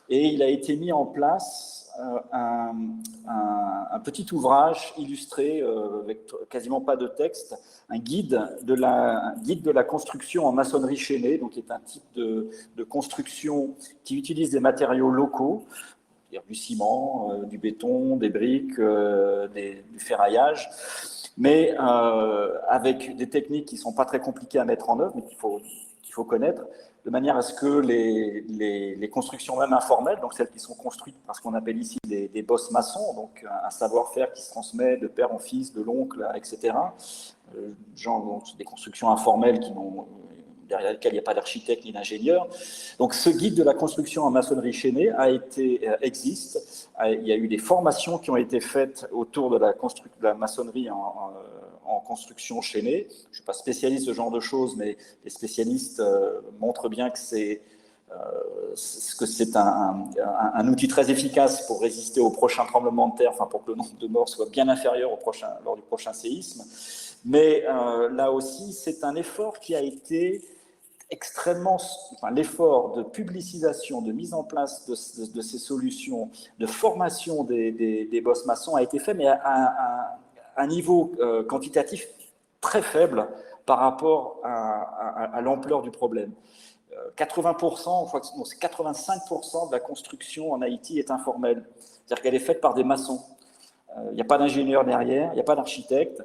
Et il a été mis en place un petit ouvrage illustré avec quasiment pas de texte, un guide de la construction en maçonnerie chaînée, donc qui est un type de construction qui utilise des matériaux locaux, c'est-à-dire du ciment, du béton, des briques, du ferraillage, mais avec des techniques qui ne sont pas très compliquées à mettre en œuvre, mais qu'il faut connaître, de manière à ce que les constructions même informelles, donc celles qui sont construites par ce qu'on appelle ici des bosses maçons, donc un savoir-faire qui se transmet de père en fils, de l'oncle, etc. Donc, des constructions informelles derrière lesquelles il n'y a pas d'architecte ni d'ingénieur. Donc ce guide de la construction en maçonnerie chaînée existe. Il y a eu des formations qui ont été faites autour de la maçonnerie en construction chaînée. Je ne suis pas spécialiste de ce genre de choses, mais les spécialistes montrent bien que c'est un outil très efficace pour résister au prochain tremblement de terre, enfin pour que le nombre de morts soit bien inférieur lors du prochain séisme. Mais là aussi, c'est un effort qui a été l'effort de publicisation, de mise en place de ces solutions, de formation des boss maçons a été fait, mais à un niveau quantitatif très faible par rapport à l'ampleur du problème. 80%, je crois que c'est 85% de la construction en Haïti est informelle, c'est-à-dire qu'elle est faite par des maçons. Il n'y a pas d'ingénieur derrière, il n'y a pas d'architecte.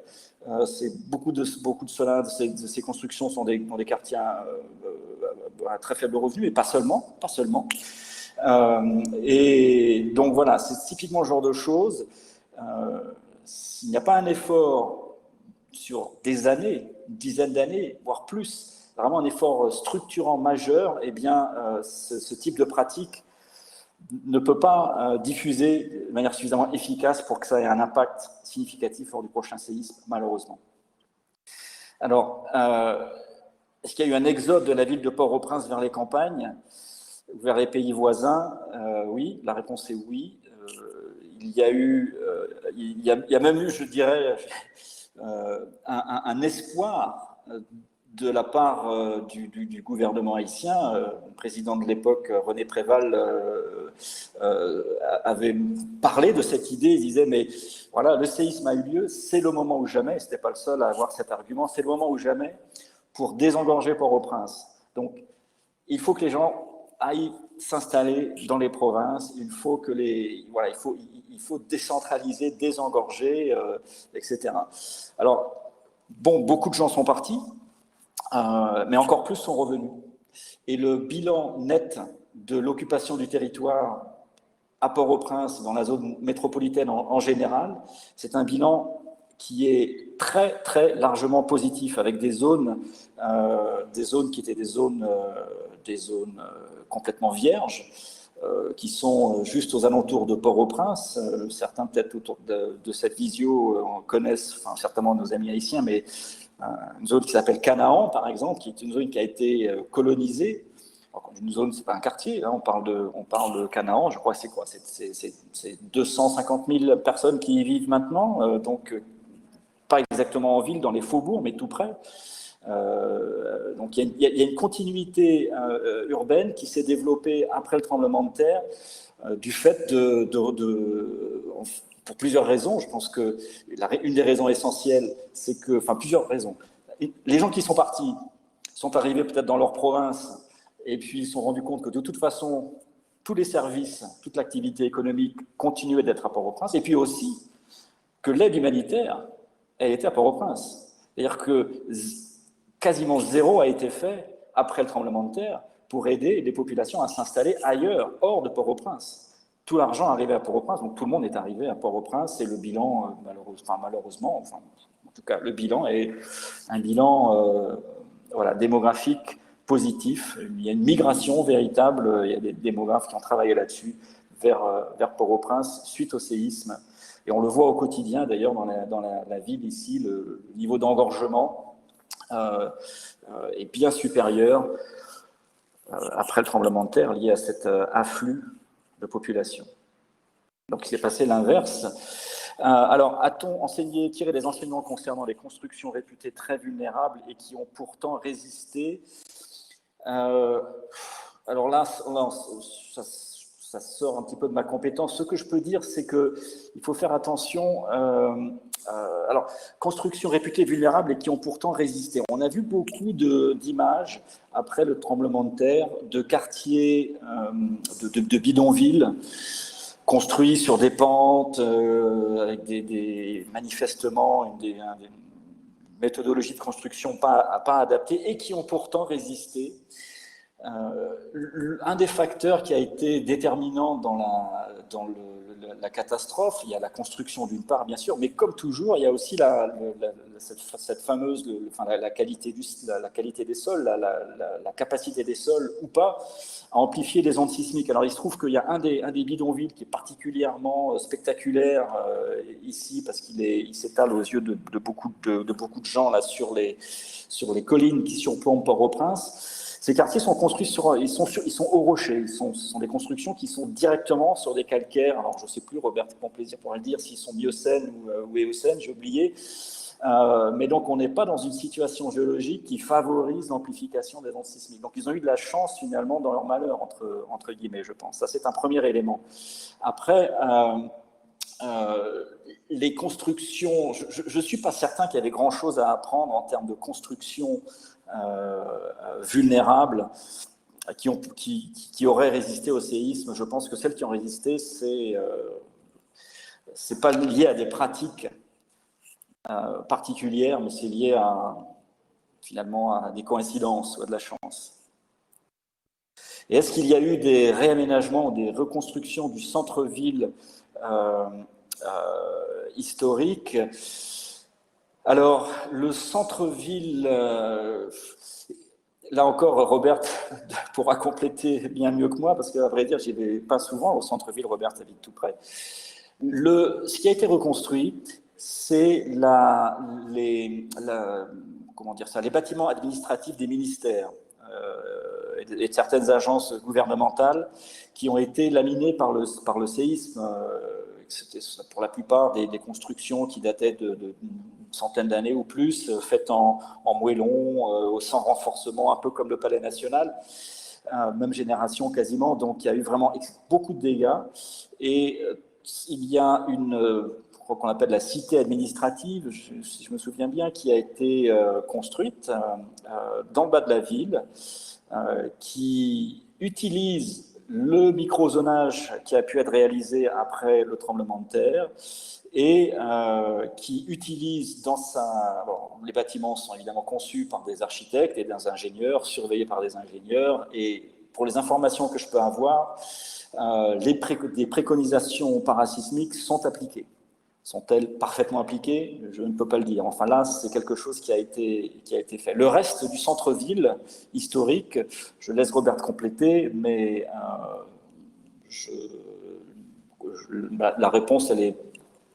Beaucoup de ces constructions sont dans des quartiers à très faible revenu, et pas seulement. Et donc voilà, c'est typiquement le genre de choses. S'il n'y a pas un effort sur des années, une dizaine d'années, voire plus, vraiment un effort structurant majeur, eh bien, ce type de pratique ne peut pas diffuser de manière suffisamment efficace pour que ça ait un impact significatif lors du prochain séisme, malheureusement. Alors, est-ce qu'il y a eu un exode de la ville de Port-au-Prince vers les campagnes, vers les pays voisins? Oui, la réponse est oui. Il y a même eu, je dirais, un espoir de la part du gouvernement haïtien. Le président de l'époque, René Préval, avait parlé de cette idée. Il disait, mais voilà, le séisme a eu lieu, c'est le moment ou jamais, et ce n'était pas le seul à avoir cet argument, c'est le moment ou jamais pour désengorger Port-au-Prince. Donc, il faut que les gens aillent s'installer dans les provinces. Il faut que voilà, il faut décentraliser, désengorger, etc. Alors, bon, beaucoup de gens sont partis, mais encore plus sont revenus. Et le bilan net de l'occupation du territoire à Port-au-Prince, dans la zone métropolitaine en général, c'est un bilan qui est très, très largement positif, avec des zones qui étaient des zones complètement vierges, qui sont juste aux alentours de Port-au-Prince. Certains, peut-être autour de cette visio, connaissent, enfin, certainement nos amis haïtiens, mais une zone qui s'appelle Canaan, par exemple, qui est une zone qui a été colonisée. Alors, une zone, c'est pas un quartier, hein, on parle de Canaan, je crois que c'est quoi, c'est 250 000 personnes qui y vivent maintenant, donc pas exactement en ville, dans les faubourgs, mais tout près. Donc il y a une continuité urbaine qui s'est développée après le tremblement de terre, du fait pour plusieurs raisons. Je pense que une des raisons essentielles, c'est que, enfin plusieurs raisons. Les gens qui sont partis sont arrivés peut-être dans leur province et puis ils se sont rendus compte que de toute façon, tous les services, toute l'activité économique continuait d'être à Port-au-Prince, et puis aussi que l'aide humanitaire, elle était à Port-au-Prince. C'est-à-dire que quasiment zéro a été fait après le tremblement de terre pour aider les populations à s'installer ailleurs, hors de Port-au-Prince. Tout l'argent arrivait à Port-au-Prince, donc tout le monde est arrivé à Port-au-prince, et le bilan, malheureusement, en tout cas, le bilan est un bilan voilà, démographique positif. Il y a une migration véritable, il y a des démographes qui ont travaillé là-dessus, vers Port-au-Prince, suite au séisme. Et on le voit au quotidien, d'ailleurs, dans la ville ici, le niveau d'engorgement est bien supérieur après le tremblement de terre, lié à cet afflux de population. Donc il s'est passé l'inverse. Alors, a-t-on tiré des enseignements concernant les constructions réputées très vulnérables et qui ont pourtant résisté? Alors là, ça sort un petit peu de ma compétence. Ce que je peux dire, c'est qu'il faut faire attention. Alors, constructions réputées vulnérables et qui ont pourtant résisté. On a vu beaucoup d'images après le tremblement de terre, de quartiers, de bidonvilles construits sur des pentes, avec manifestement une méthodologie de construction pas adaptée et qui ont pourtant résisté. Un des facteurs qui a été déterminant dans la catastrophe, il y a la construction d'une part, bien sûr, mais comme toujours, il y a aussi cette fameuse, la qualité des sols, la capacité des sols ou pas à amplifier les ondes sismiques. Alors il se trouve qu'il y a un des bidonvilles qui est particulièrement spectaculaire ici, parce qu'il s'étale aux yeux de beaucoup de gens là, sur les collines qui surplombent Port-au-Prince. Ces quartiers sont construits ils sont au rocher. Ce sont des constructions qui sont directement sur des calcaires. Alors, je ne sais plus, Robert, c'est mon plaisir pour le dire, s'ils sont miocènes ou éocènes, j'ai oublié. Mais donc, on n'est pas dans une situation géologique qui favorise l'amplification des ondes sismiques. Donc, ils ont eu de la chance, finalement, dans leur malheur, entre guillemets, je pense. Ça, c'est un premier élément. Après, les constructions, je ne suis pas certain qu'il y avait grand-chose à apprendre en termes de construction vulnérables qui auraient résisté au séisme. Je pense que celles qui ont résisté, c'est pas lié à des pratiques particulières, mais c'est lié finalement à des coïncidences ou à de la chance. Et est-ce qu'il y a eu des réaménagements ou des reconstructions du centre-ville historique? Alors, le centre-ville, là encore, Robert pourra compléter bien mieux que moi, parce qu'à vrai dire, j'y vais pas souvent au centre-ville. Robert habite tout près. Ce qui a été reconstruit, c'est les bâtiments administratifs des ministères et de certaines agences gouvernementales qui ont été laminés par le séisme. C'était pour la plupart des constructions qui dataient d'une centaine d'années ou plus, faites en moellon, sans renforcement, un peu comme le Palais National, même génération quasiment. Donc il y a eu vraiment beaucoup de dégâts. Et il y a qu'on appelle la cité administrative, si je me souviens bien, qui a été construite dans le bas de la ville, qui utilise le microzonage qui a pu être réalisé après le tremblement de terre et qui utilise dans sa... Bon, les bâtiments sont évidemment conçus par des architectes et des ingénieurs, surveillés par des ingénieurs, et pour les informations que je peux avoir, des préconisations parasismiques sont appliquées. Sont-elles parfaitement appliquées? Je ne peux pas le dire. Enfin là, c'est quelque chose qui a été fait. Le reste du centre-ville historique, je laisse Robert compléter, mais la réponse, elle est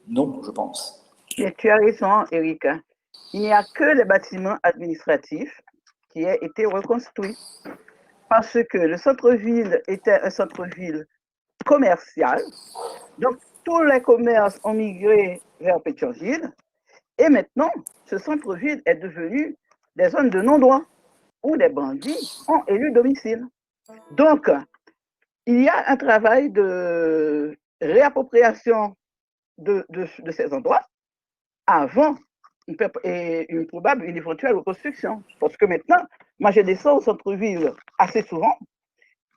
non, je pense. Et tu as raison, Erika. Il n'y a que les bâtiments administratifs qui aient été reconstruits parce que le centre-ville était un centre-ville commercial. Donc, tous les commerces ont migré vers Pétionville. Et maintenant, ce centre-ville est devenu des zones de non-droit où des bandits ont élu domicile. Donc, il y a un travail de réappropriation de ces endroits avant une probable, une éventuelle reconstruction. Parce que maintenant, moi, je descends au centre-ville assez souvent.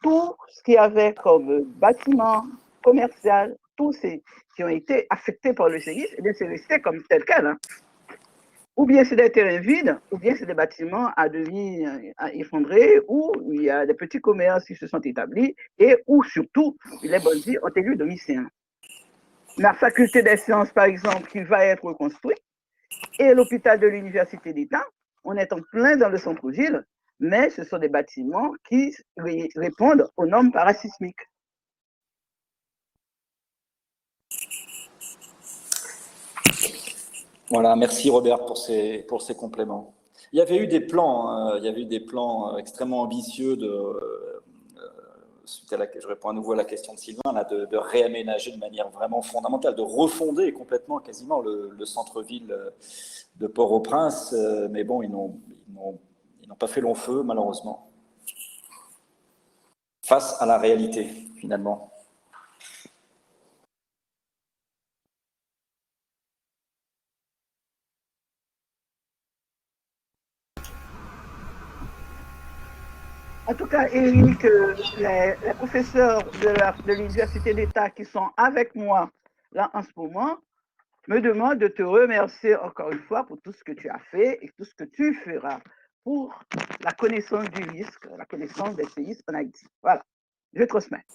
Tout ce qu'il y avait comme bâtiment commercial, tous ces qui ont été affectés par le séisme, eh bien, c'est resté comme tel quel. Hein. Ou bien c'est des terrains vides, ou bien c'est des bâtiments à demi effondrés, où il y a des petits commerces qui se sont établis, et où surtout les bandits ont élu domicile. La faculté des sciences, par exemple, qui va être reconstruite, et l'hôpital de l'Université d'État, on est en plein dans le centre-ville, mais ce sont des bâtiments qui répondent aux normes parasismiques. Voilà, merci Robert pour ces compléments. Il y avait eu des plans, extrêmement ambitieux suite à je réponds à nouveau à la question de Sylvain, là, de réaménager de manière vraiment fondamentale, de refonder complètement quasiment le centre-ville de Port-au-Prince, mais bon, ils n'ont pas fait long feu, malheureusement, face à la réalité, finalement. En tout cas, Eric, les professeurs de l'Université d'État qui sont avec moi là en ce moment me demandent de te remercier encore une fois pour tout ce que tu as fait et tout ce que tu feras pour la connaissance du risque, la connaissance des séismes en Haïti. Voilà, je transmets.